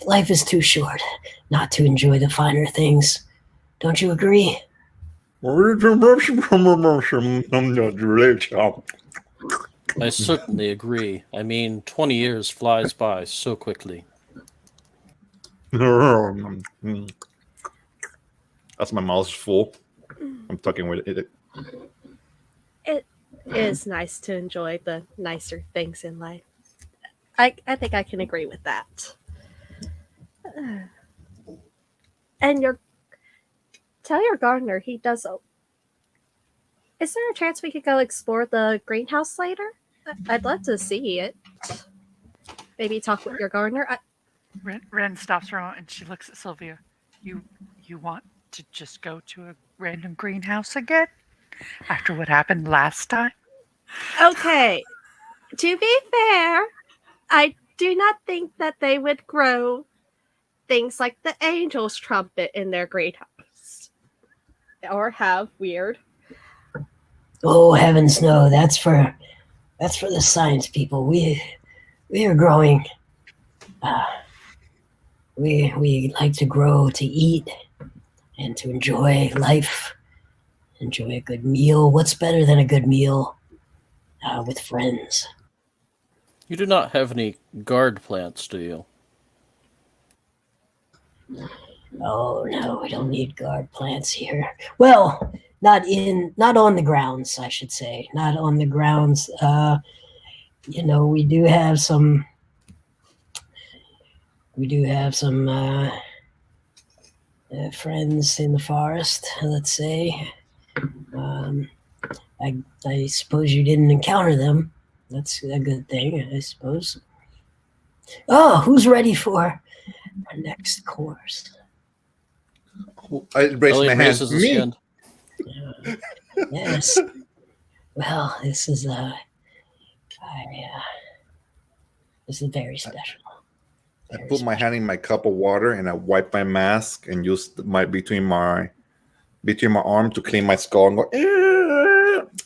Life is too short not to enjoy the finer things. Don't you agree? I certainly agree. I mean, 20 years flies by so quickly. That's my mouth's full. I'm talking with it. It is nice to enjoy the nicer things in life. I think I can agree with that. And tell your gardener he does. Is there a chance we could go explore the greenhouse later? I'd love to see it. Maybe talk with your gardener. Ren stops her and she looks at Sylvia. You want to just go to a random greenhouse again? After what happened last time? Okay. To be fair, I do not think that they would grow things like the angel's trumpet in their greenhouse. Or have weird. Oh heavens, no! That's for the science people. We are growing. We like to grow to eat and to enjoy life. Enjoy a good meal. What's better than a good meal with friends? You do not have any guard plants, do you? Oh no, we don't need guard plants here. Well, not on the grounds, I should say. Not on the grounds. We do have some. friends in the forest, let's say. I suppose you didn't encounter them. That's a good thing, I suppose. Oh, who's ready for our next course? I raised my Elliot hand. raises his Me. hand. Yes. Well, this is very special. I put my hand in my cup of water and I wipe my mask and use my between my arm to clean my skull and go.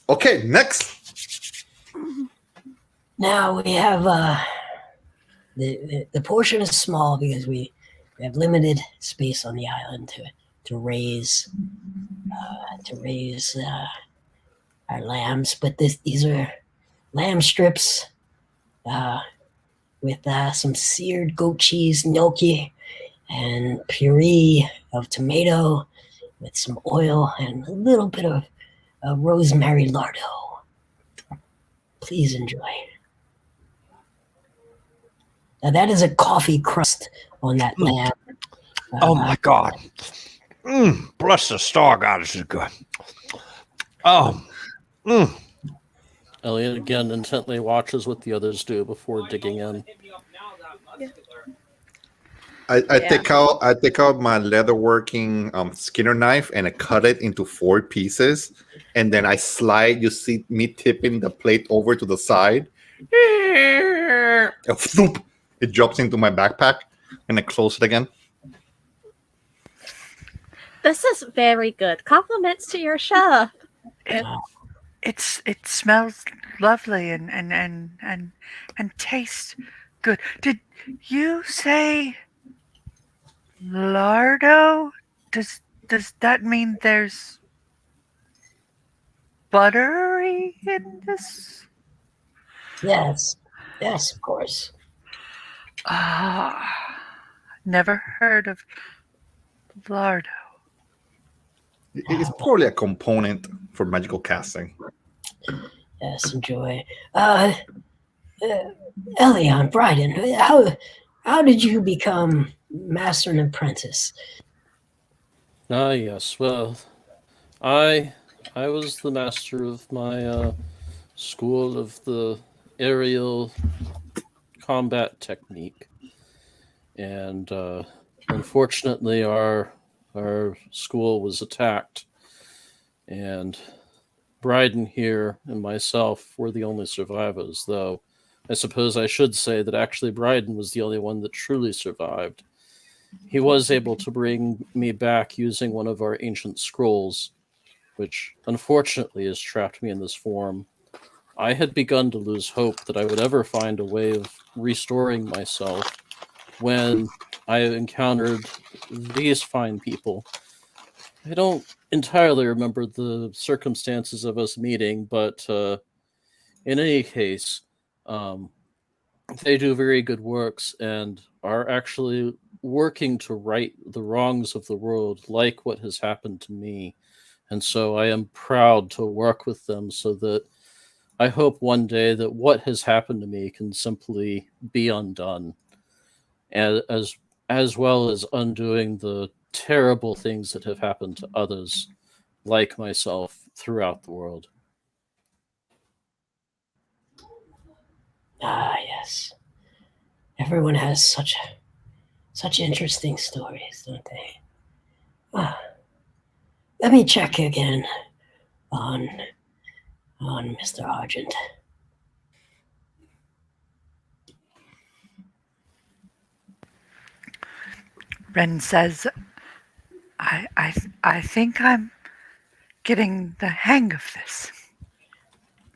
Okay, next. Now we have the portion is small because we have limited space on the island to raise our lambs, but these are lamb strips with some seared goat cheese gnocchi and puree of tomato with some oil and a little bit of rosemary lardo. Please enjoy. Now that is a coffee crust on that lamb. Oh my God. Bless the star God, this is good. Elliot again intently watches what the others do before digging in. I take out my leatherworking Skinner knife and I cut it into 4 pieces, and then I slide. You see me tipping the plate over to the side. And floop, it drops into my backpack, and I close it again. This is very good. Compliments to your chef. It smells lovely and tastes good. Did you say lardo? Does that mean there's buttery in this? Yes, of course. Never heard of lardo. It's probably a component for magical casting. Yes, enjoy. Elion, Bryden, how did you become master and apprentice? Yes. Well, I was the master of my school of the aerial combat technique, and unfortunately, our school was attacked, and Bryden here and myself were the only survivors, though I suppose I should say that actually Bryden was the only one that truly survived. He was able to bring me back using one of our ancient scrolls, which unfortunately has trapped me in this form. I had begun to lose hope that I would ever find a way of restoring myself when I encountered these fine people. I don't entirely remember the circumstances of us meeting, but in any case, they do very good works and are actually working to right the wrongs of the world, like what has happened to me. And so I am proud to work with them, so that I hope one day that what has happened to me can simply be undone, as well as undoing the terrible things that have happened to others like myself throughout the world. Yes. Everyone has such interesting stories, don't they? Let me check again on Mr. Argent. Ren says, I think I'm getting the hang of this.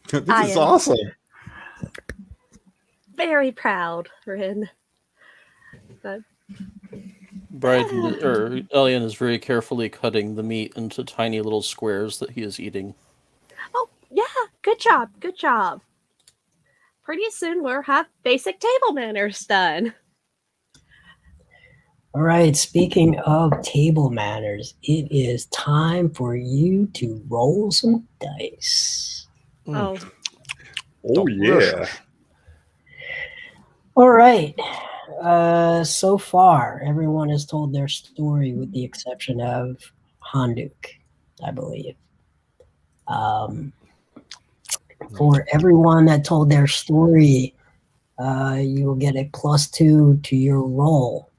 This is awesome. Very proud, Rin. Elian is very carefully cutting the meat into tiny little squares that he is eating. Oh, yeah. Good job. Good job. Pretty soon we'll have basic table manners done. All right, speaking of table manners, it is time for you to roll some dice. Oh, Oh, yeah. All right. So far, everyone has told their story with the exception of Handuk, I believe. For everyone that told their story, you will get a +2 to your roll.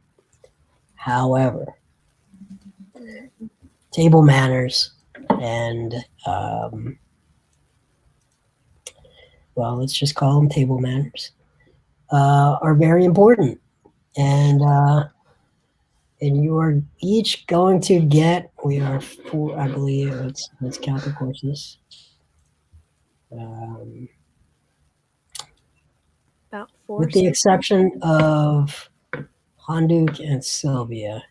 However, table manners and well, let's just call them table manners, are very important. And you are each going to get, we are 4, I believe, let's count the courses. About 4. With the exception of Handuk and Sylvia.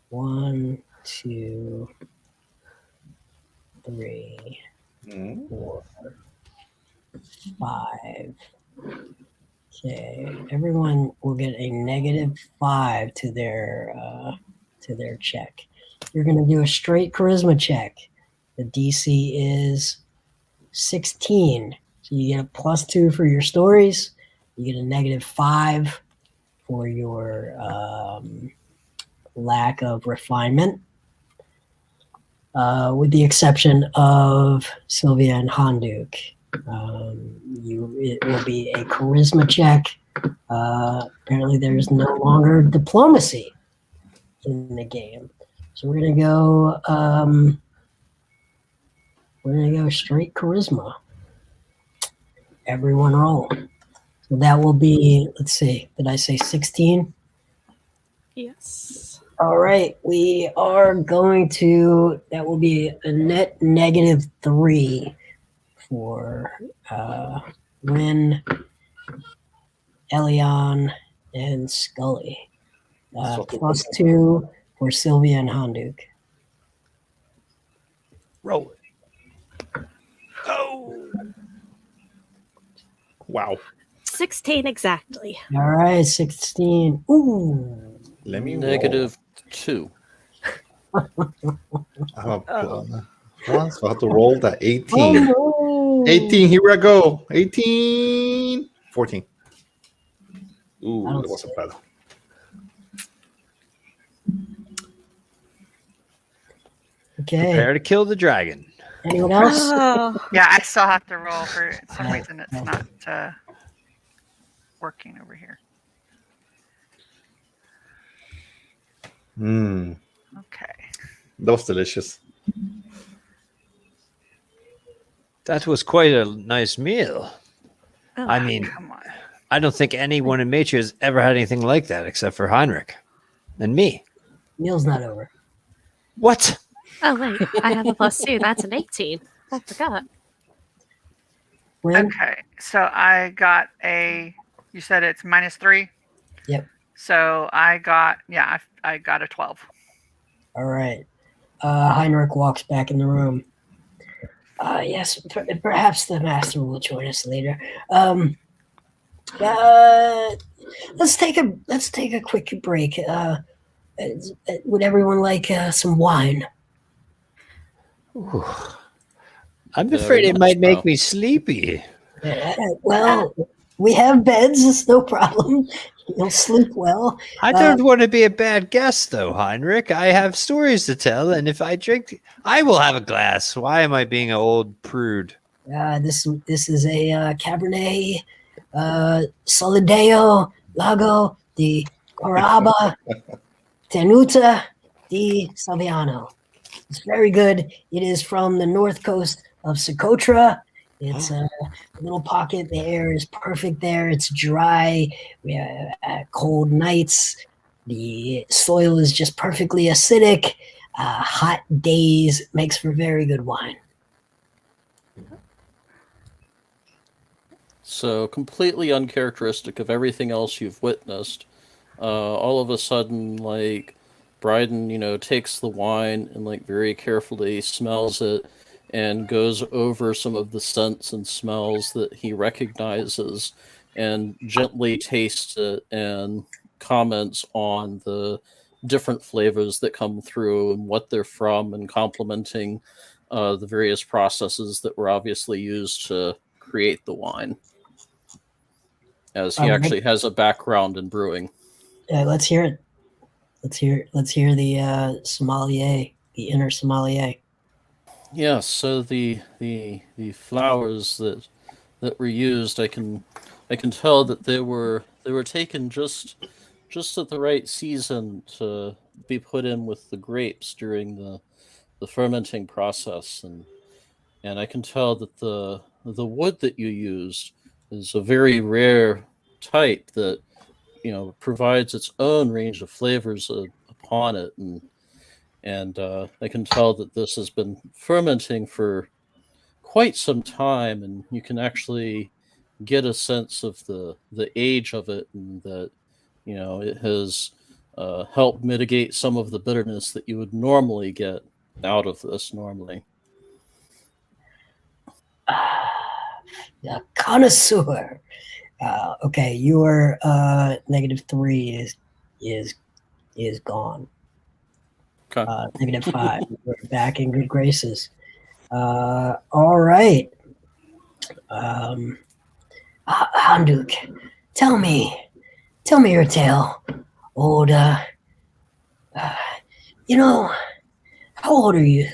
1, 2, 3, 4, 5. Okay, everyone will get a -5 to their check. You're going to do a straight charisma check. The DC is 16. So you get a +2 for your stories. You get a -5 for your lack of refinement. With the exception of Sylvia and Handuk. It will be a charisma check. Apparently there's no longer diplomacy in the game. So we're gonna go straight charisma. Everyone roll. So that will be, let's see, did I say 16? Yes. All right, we are going to, that will be a net -3 for Ren, Elion, and Scully. +2 for Sylvia and Handuk. Roll it. Oh. Wow. 16 exactly. All right, 16. Ooh. Let me -2. So I have to roll that 18. Oh, no. 18, here I go. 18. 14. Ooh, that wasn't bad. Okay. Prepare to kill the dragon. Anyone else? Oh, Yeah, I still have to roll for some reason. It's not working over here. Okay. That was delicious. That was quite a nice meal. oh, I mean, Come on. I don't think anyone in Matria has ever had anything like that except for Heinrich and me. Meal's not over. What? oh wait, I have a +2. That's an 18. I forgot. Ren? Okay, so I got you said it's -3? Yep. So I got a 12. All right. Heinrich walks back in the room. Yes, perhaps the master will join us later. Let's take a quick break. Would everyone like some wine? Ooh. I'm afraid it might make me sleepy. Well, we have beds. It's no problem. You'll sleep well. I don't want to be a bad guest, though, Heinrich. I have stories to tell, and if I drink, I will have a glass. Why am I being an old prude? This is a Cabernet Solideo Lago di Coraba Tenuta di Saviano. It's very good. It is from the north coast of Socotra. It's a little pocket. The air is perfect there. It's dry. We have cold nights. The soil is just perfectly acidic. Hot days makes for very good wine. So completely uncharacteristic of everything else you've witnessed. All of a sudden, like, Bryden, takes the wine and very carefully smells it and goes over some of the scents and smells that he recognizes and gently tastes it and comments on the different flavors that come through and what they're from and complimenting the various processes that were obviously used to create the wine. as he actually has a background in brewing. Let's hear it. Let's hear the sommelier, the inner sommelier. Yeah, so the flowers that were used, I can tell that they were taken just at the right season to be put in with the grapes during the fermenting process, and I can tell that the wood that you used is a very rare type that provides its own range of flavors upon it, and I can tell that this has been fermenting for quite some time, and you can actually get a sense of the age of it, and that it has helped mitigate some of the bitterness that you would normally get out of this normally. A connoisseur. Okay, your -3 is gone. Okay. -5. We're back in good graces. All right. Handuk, tell me your tale. Old, how old are you,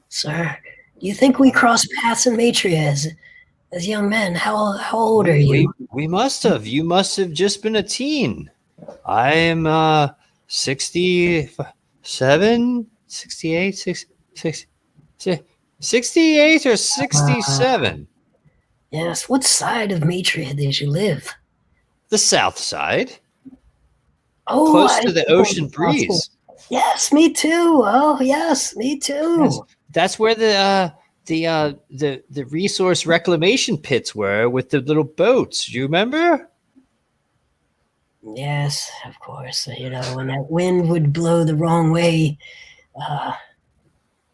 sir? Do you think we crossed paths in Matria as young men? How old are you? We must have. You must have just been a teen. I am 67, 68, 68 or 67. Yes. What side of Matria did you live? The south side. Oh, Close to the ocean breeze. Yes, me too. Oh, yes, me too. Yes. That's where the resource reclamation pits were with the little boats. Do you remember? Yes, of course. When that wind would blow the wrong way,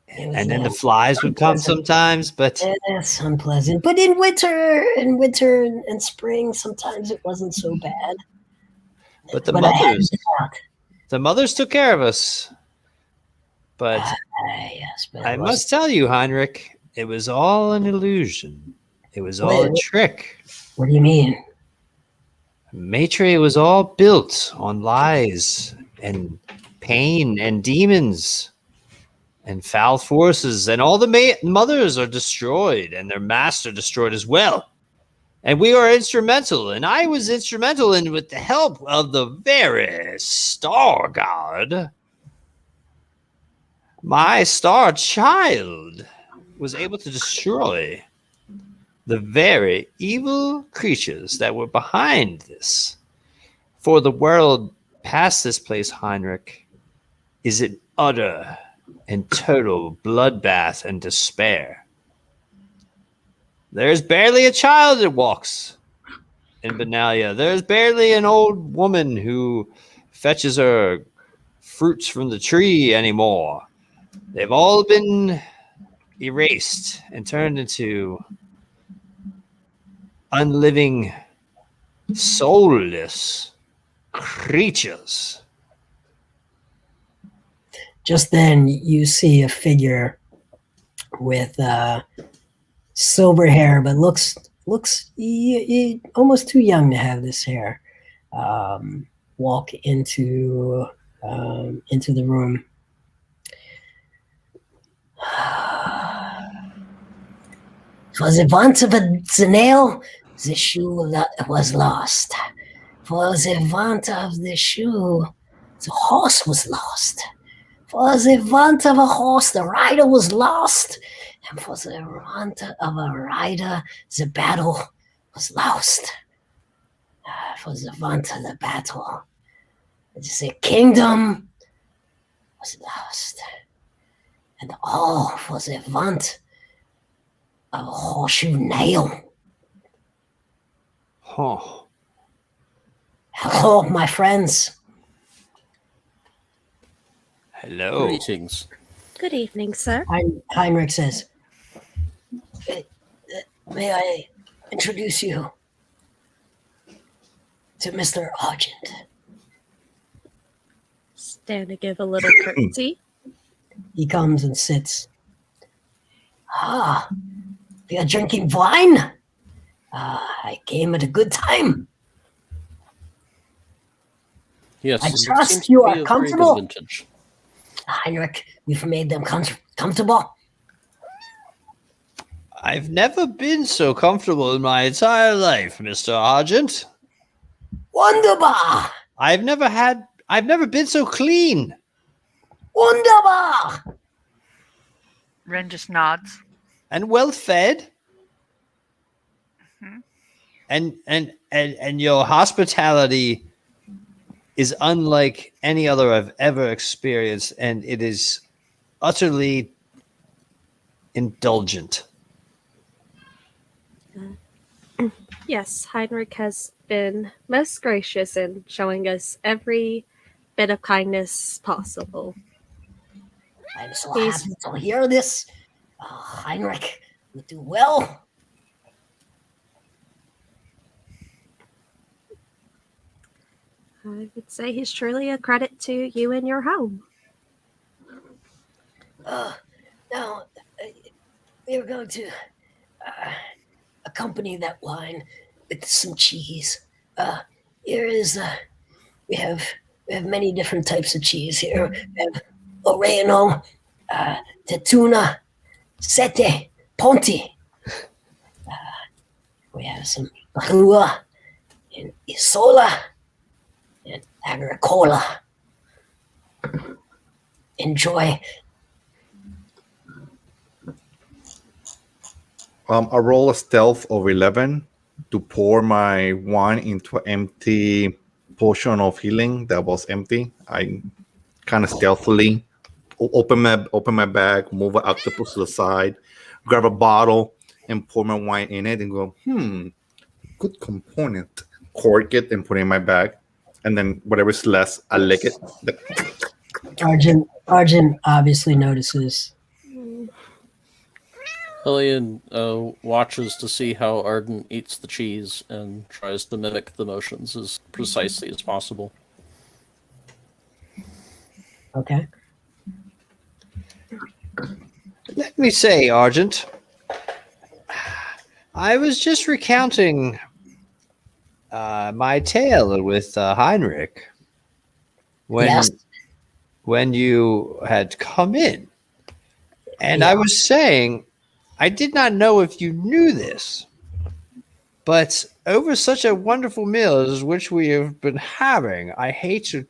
and then the flies would come sometimes, but it's unpleasant. But in winter and spring, sometimes it wasn't so bad. But the mothers took care of us. But yes, but I must tell you, Heinrich, it was all an illusion. It was all a trick. What do you mean? Matria was all built on lies and pain and demons and foul forces, and all the mothers are destroyed and their master destroyed as well. And we are instrumental, and I was instrumental in with the help of the very star god. My star child was able to destroy the very evil creatures that were behind this. For the world past this place, Heinrich, is an utter and total bloodbath and despair. There's barely a child that walks in Benalia. There's barely an old woman who fetches her fruits from the tree anymore. They've all been erased and turned into unliving, soulless creatures. Just then, you see a figure with silver hair, but looks almost too young to have this hair. Walk into the room. For the want of the nail, the shoe was lost. For the want of the shoe, the horse was lost. For the want of a horse, the rider was lost. And for the want of a rider, the battle was lost. For the want of the battle, the kingdom was lost. And all for the want of a horseshoe nail. Oh. Hello, my friends. Hello. Greetings. Good evening, sir. Heinrich says, may I introduce you to Mr. Argent? Stand to give a little courtesy. He comes and sits. We are drinking wine. I came at a good time. Yes, I and it trust seems to you be are a very good comfortable. vintage. Heinrich, we've made them comfortable. I've never been so comfortable in my entire life, Mr. Argent. Wunderbar! I've never been so clean. Wunderbar! Ren just nods. And well fed. Mhm. And your hospitality is unlike any other I've ever experienced, and it is utterly indulgent. Yes, Heinrich has been most gracious in showing us every bit of kindness possible. I'm so He's- happy to hear this. Heinrich, you do well. I would say he's truly a credit to you and your home. Now, we are going to accompany that wine with some cheese. Here is we have many different types of cheese here. We have Oreno, Tetuna, Sete, Ponti. We have some Rua and Isola and Agricola. Enjoy. I roll a stealth of 11 to pour my wine into an empty potion of healing that was empty. I kind of stealthily open my bag, move an octopus to the side, grab a bottle, and pour my wine in it, and go, good component. Cork it and put it in my bag, and then whatever's less, I lick it. Arjun obviously notices. Hellion watches to see how Arden eats the cheese and tries to mimic the motions as precisely as possible. Okay. Let me say, Argent, I was just recounting my tale with Heinrich when you had come in. And I was saying, I did not know if you knew this, but over such a wonderful meal as which we have been having, I hate to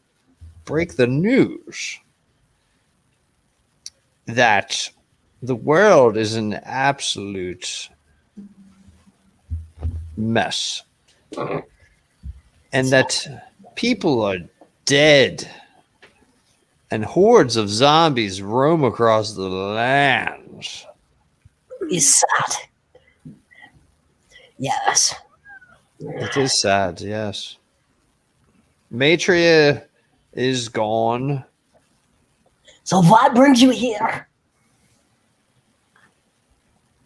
break the news that the world is an absolute mess, and that people are dead and hordes of zombies roam across the lands. Is sad. Yes. It is sad, yes. Matria is gone. So what brings you here?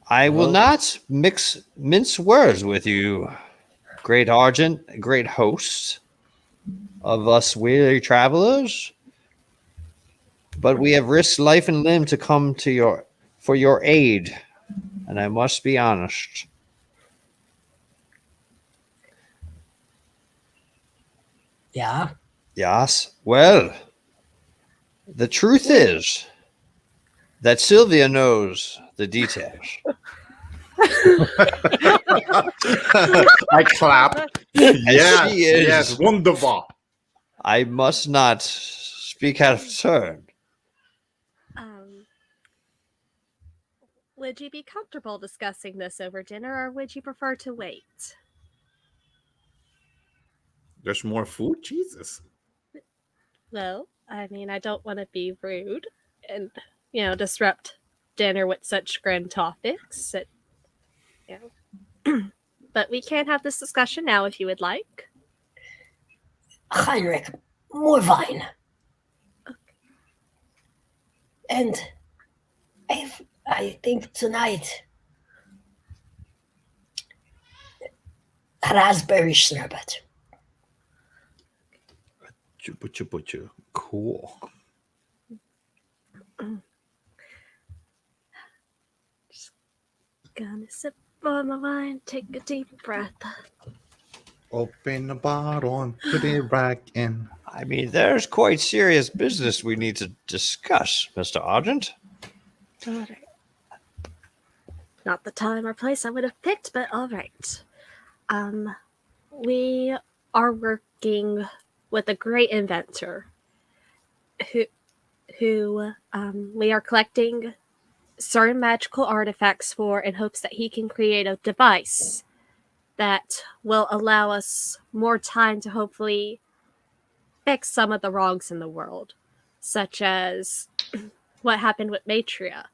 I will not mince words with you, great Argent, great host of us weary travelers. But we have risked life and limb to come to for your aid, and I must be honest. Yeah. Yes. Well, the truth is that Sylvia knows the details. I clap. Yes, she is. yes, wonderful. I must not speak out of turn. Would you be comfortable discussing this over dinner, or would you prefer to wait? There's more food? Jesus. Well, I mean, I don't want to be rude and, disrupt dinner with such grand topics. But we can have this discussion now if you would like. Heinrich, more wine. Okay. And I think tonight raspberry sherbet. Chupa. Cool. Just gonna sip on my wine, take a deep breath. Open the bottle and put it back in. I mean, there's quite serious business we need to discuss, Mr. Argent. All right. Not the time or place I would have picked, but all right. We are working with a great inventor who we are collecting certain magical artifacts for in hopes that he can create a device that will allow us more time to hopefully fix some of the wrongs in the world, such as what happened with Matria.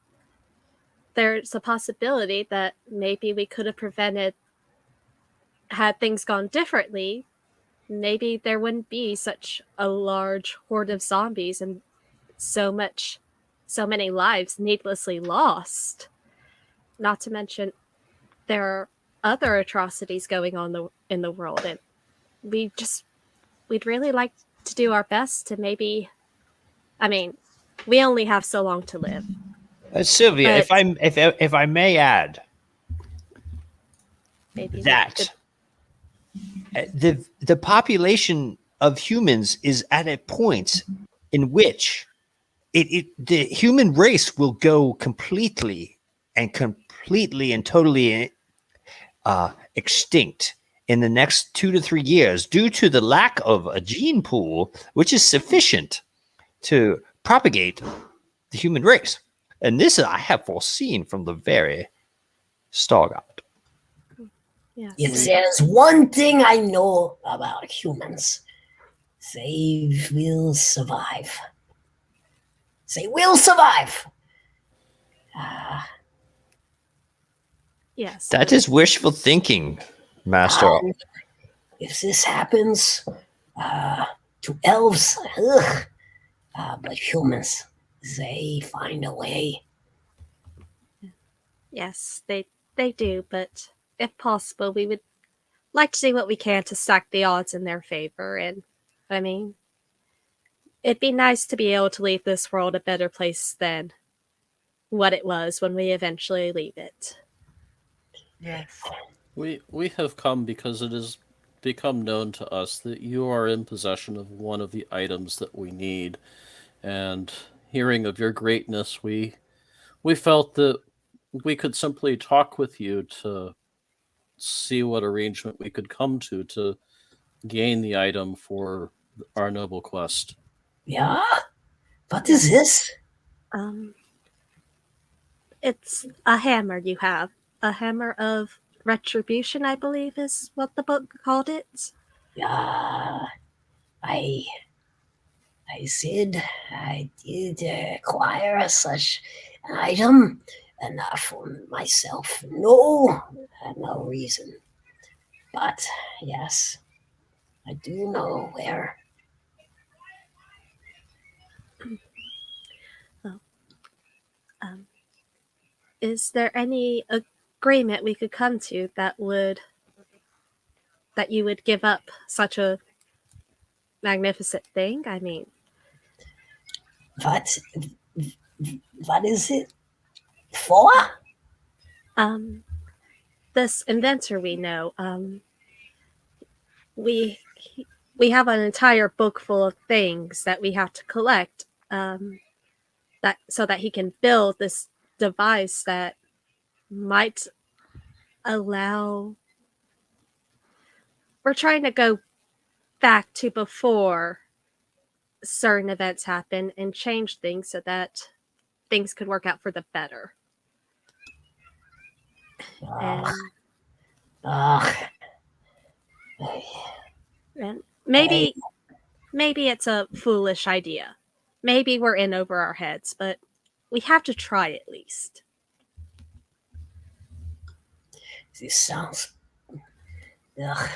There's a possibility that maybe we could have prevented, had things gone differently, maybe there wouldn't be such a large horde of zombies and so many lives needlessly lost. Not to mention, there are other atrocities going on in the world, and we'd really like to do our best to maybe. I mean, we only have so long to live. Sylvia, But- if I may add Maybe that the population of humans is at a point in which the human race will go completely and totally extinct in the next 2 to 3 years due to the lack of a gene pool which is sufficient to propagate the human race. And this I have foreseen from the very start out. Yes. If there's one thing I know about humans, they will survive. They will survive. Yes. That is wishful thinking, Master. If this happens to elves, but humans, they find a way. Yes, they do, but if possible, we would like to do what we can to stack the odds in their favor. And I mean, it'd be nice to be able to leave this world a better place than what it was when we eventually leave it. Yes. We have come because it has become known to us that you are in possession of one of the items that we need. And hearing of your greatness, we felt that we could simply talk with you to see what arrangement we could come to gain the item for our noble quest. Yeah? What is this? It's a hammer you have. A hammer of retribution, I believe is what the book called it. Yeah, I said I did acquire such an item, and for myself, no reason. But yes, I do know where. Is there any agreement we could come to that you would give up such a magnificent thing? I mean, What is it for? this inventor we know, we have an entire book full of things that we have to collect, that so that he can build this device that might allow. We're trying to go back to before certain events happen and change things so that things could work out for the better. And maybe it's a foolish idea. Maybe we're in over our heads, but we have to try at least. This sounds. Ugh.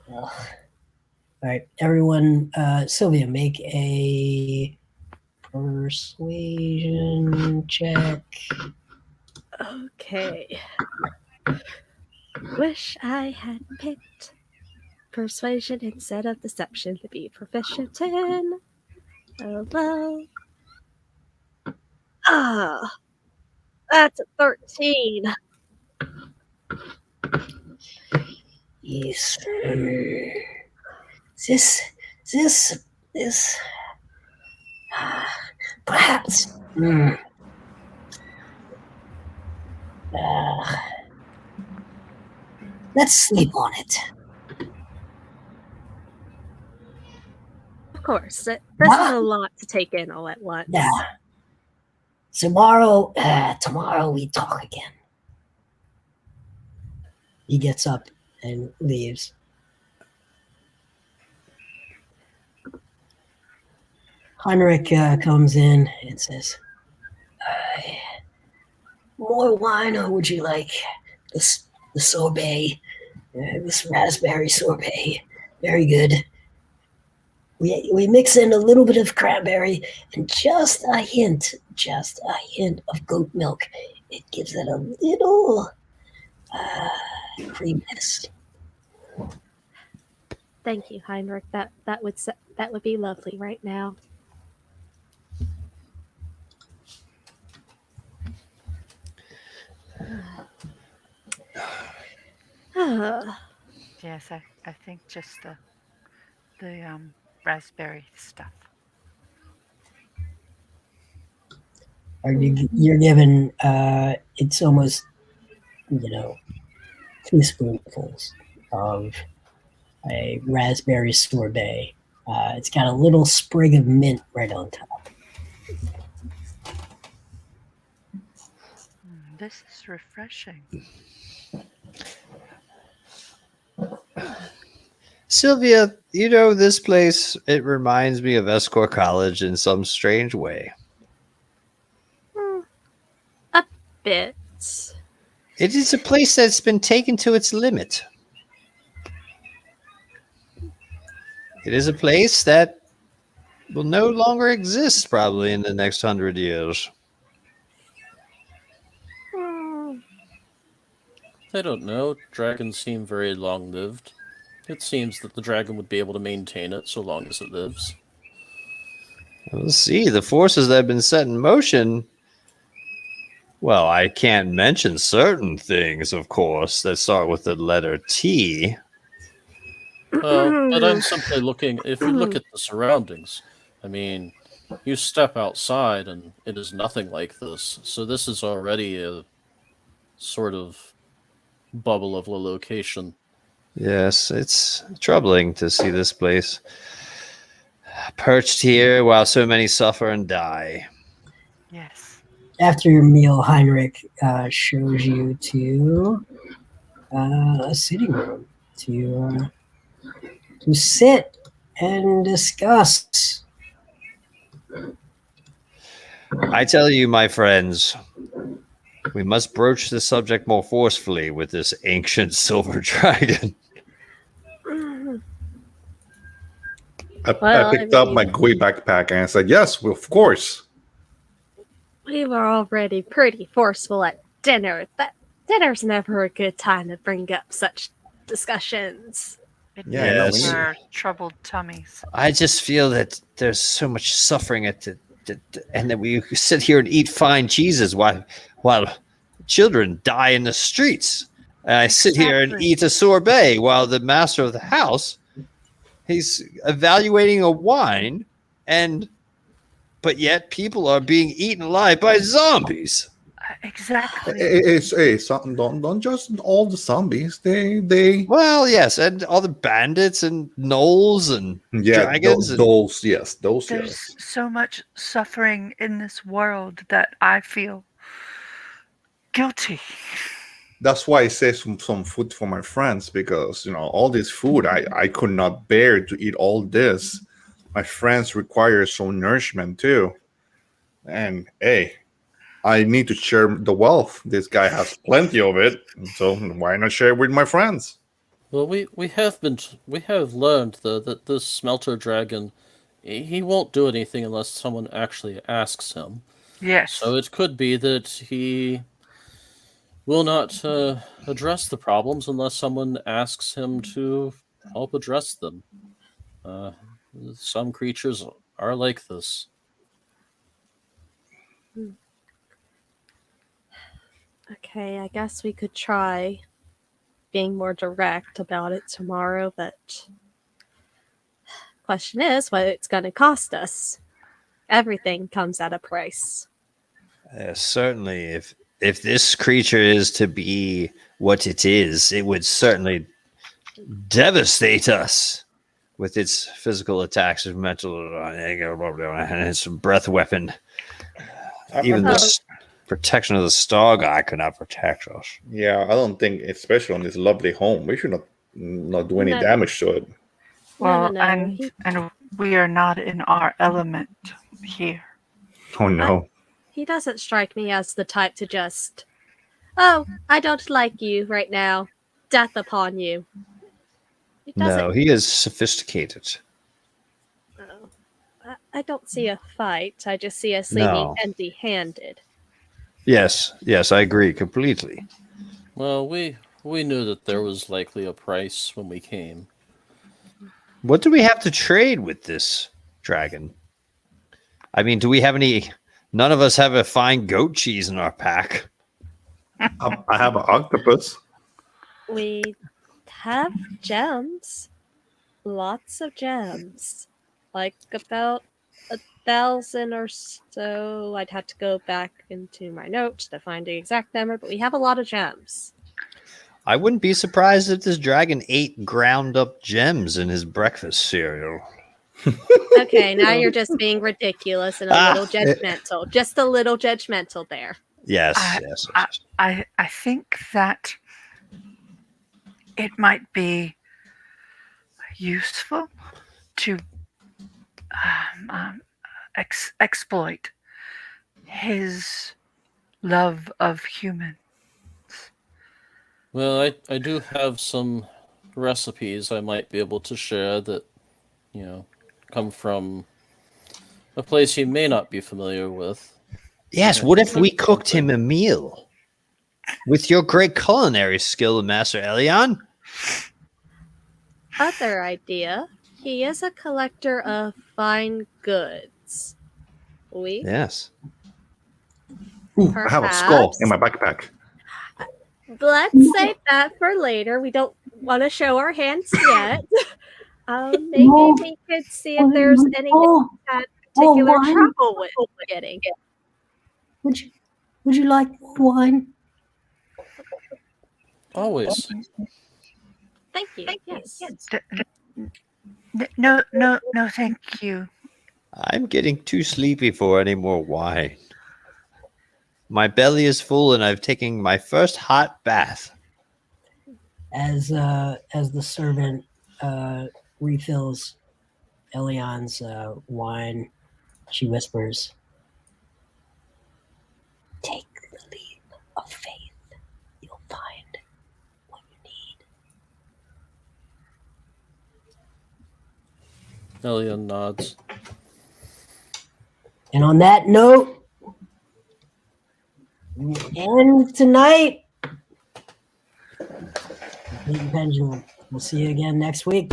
All right, everyone. Sylvia, make a persuasion check. Okay. Wish I had picked persuasion instead of deception to be proficient in. Oh well. That's a 13. Yes. This. Perhaps. Let's sleep on it. Of course, this is a lot to take in all at once. Yeah. Tomorrow we talk again. He gets up and leaves. Heinrich comes in and says, more wine, or would you like the sorbet? This raspberry sorbet. Very good. We mix in a little bit of cranberry and just a hint of goat milk. It gives it a little creaminess. Thank you, Heinrich. That would be lovely right now. Yes, I think just the raspberry stuff. You're given it's almost 2 spoonfuls of a raspberry sorbet. It's got a little sprig of mint right on top. This is refreshing. Sylvia, this place, it reminds me of Escort College in some strange way. A bit. It is a place that's been taken to its limit. It is a place that will no longer exist probably in the next 100 years. I don't know. Dragons seem very long-lived. It seems that the dragon would be able to maintain it so long as it lives. We'll see. The forces that have been set in motion. Well, I can't mention certain things, of course, that start with the letter T. But I'm simply looking, if you look at the surroundings, I mean, you step outside and it is nothing like this. So this is already a sort of bubble of a location. Yes, it's troubling to see this place perched here while so many suffer and die. Yes. After your meal, Heinrich shows you to a sitting room to sit and discuss. I tell you, my friends, we must broach the subject more forcefully with this ancient silver dragon. I picked up my GUI backpack and I said, yes, well, of course. We were already pretty forceful at dinner. Dinner's never a good time to bring up such discussions. It Yeah, makes yes. for troubled tummies. I just feel that there's so much suffering and that we sit here and eat fine cheeses while children die in the streets. And I sit here and eat a sorbet while the master of the house, he's evaluating a wine, but yet people are being eaten alive by zombies. Exactly. Don't just all the zombies. They Well, yes, and all the bandits and gnolls and dragons. Those There's yes. so much suffering in this world that I feel guilty. That's why I say some food for my friends, because all this food I could not bear to eat all this. My friends require some nourishment too, and hey, I need to share the wealth. This guy has plenty of it, so why not share it with my friends? Well, we have learned though that this smelter dragon, he won't do anything unless someone actually asks him. Yes. So it could be that he will not address the problems unless someone asks him to help address them. Some creatures are like this. Okay, I guess we could try being more direct about it tomorrow, but question is what it's going to cost us. Everything comes at a price. Certainly, if this creature is to be what it is, it would certainly devastate us with its physical attacks, its mental, and its breath weapon. Even the protection of the star guy could not protect us. Yeah, I don't think, especially on this lovely home, we should not do any damage to it. Well, no. and we are not in our element here. Oh no. He doesn't strike me as the type to just, oh, I don't like you right now. Death upon you. No, he is sophisticated. I don't see a fight. I just see us leaving empty-handed. Yes, I agree completely. Well, we knew that there was likely a price when we came. What do we have to trade with this dragon? I mean, do we have any... None of us have a fine goat cheese in our pack. I have an octopus. We have gems. Lots of gems. Like about 1,000 or so. I'd have to go back into my notes to find the exact number, but we have a lot of gems. I wouldn't be surprised if this dragon ate ground up gems in his breakfast cereal. Okay, now you're just being ridiculous and a little judgmental. Just a little judgmental there. Yes. I think that it might be useful to exploit his love of humans. Well, I do have some recipes I might be able to share that, come from a place you may not be familiar with. Yes, what if we cooked him a meal? With your great culinary skill, Master Elion? Other idea. He is a collector of fine goods. Yes. Ooh, I have a skull in my backpack. Let's save that for later. We don't want to show our hands yet. Maybe we could see if there's anything we had particular trouble with getting it. Would you like wine? Always. Thank you. Yes. No, thank you. I'm getting too sleepy for any more wine. My belly is full and I've taken my first hot bath. As the servant refills Elion's wine, she whispers, "Take the leap of faith. You'll find what you need." Elion nods. And on that note, we end tonight. Pendulum. We'll see you again next week.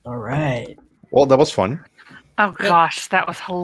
All right. Well, that was fun. Oh gosh, that was hilarious.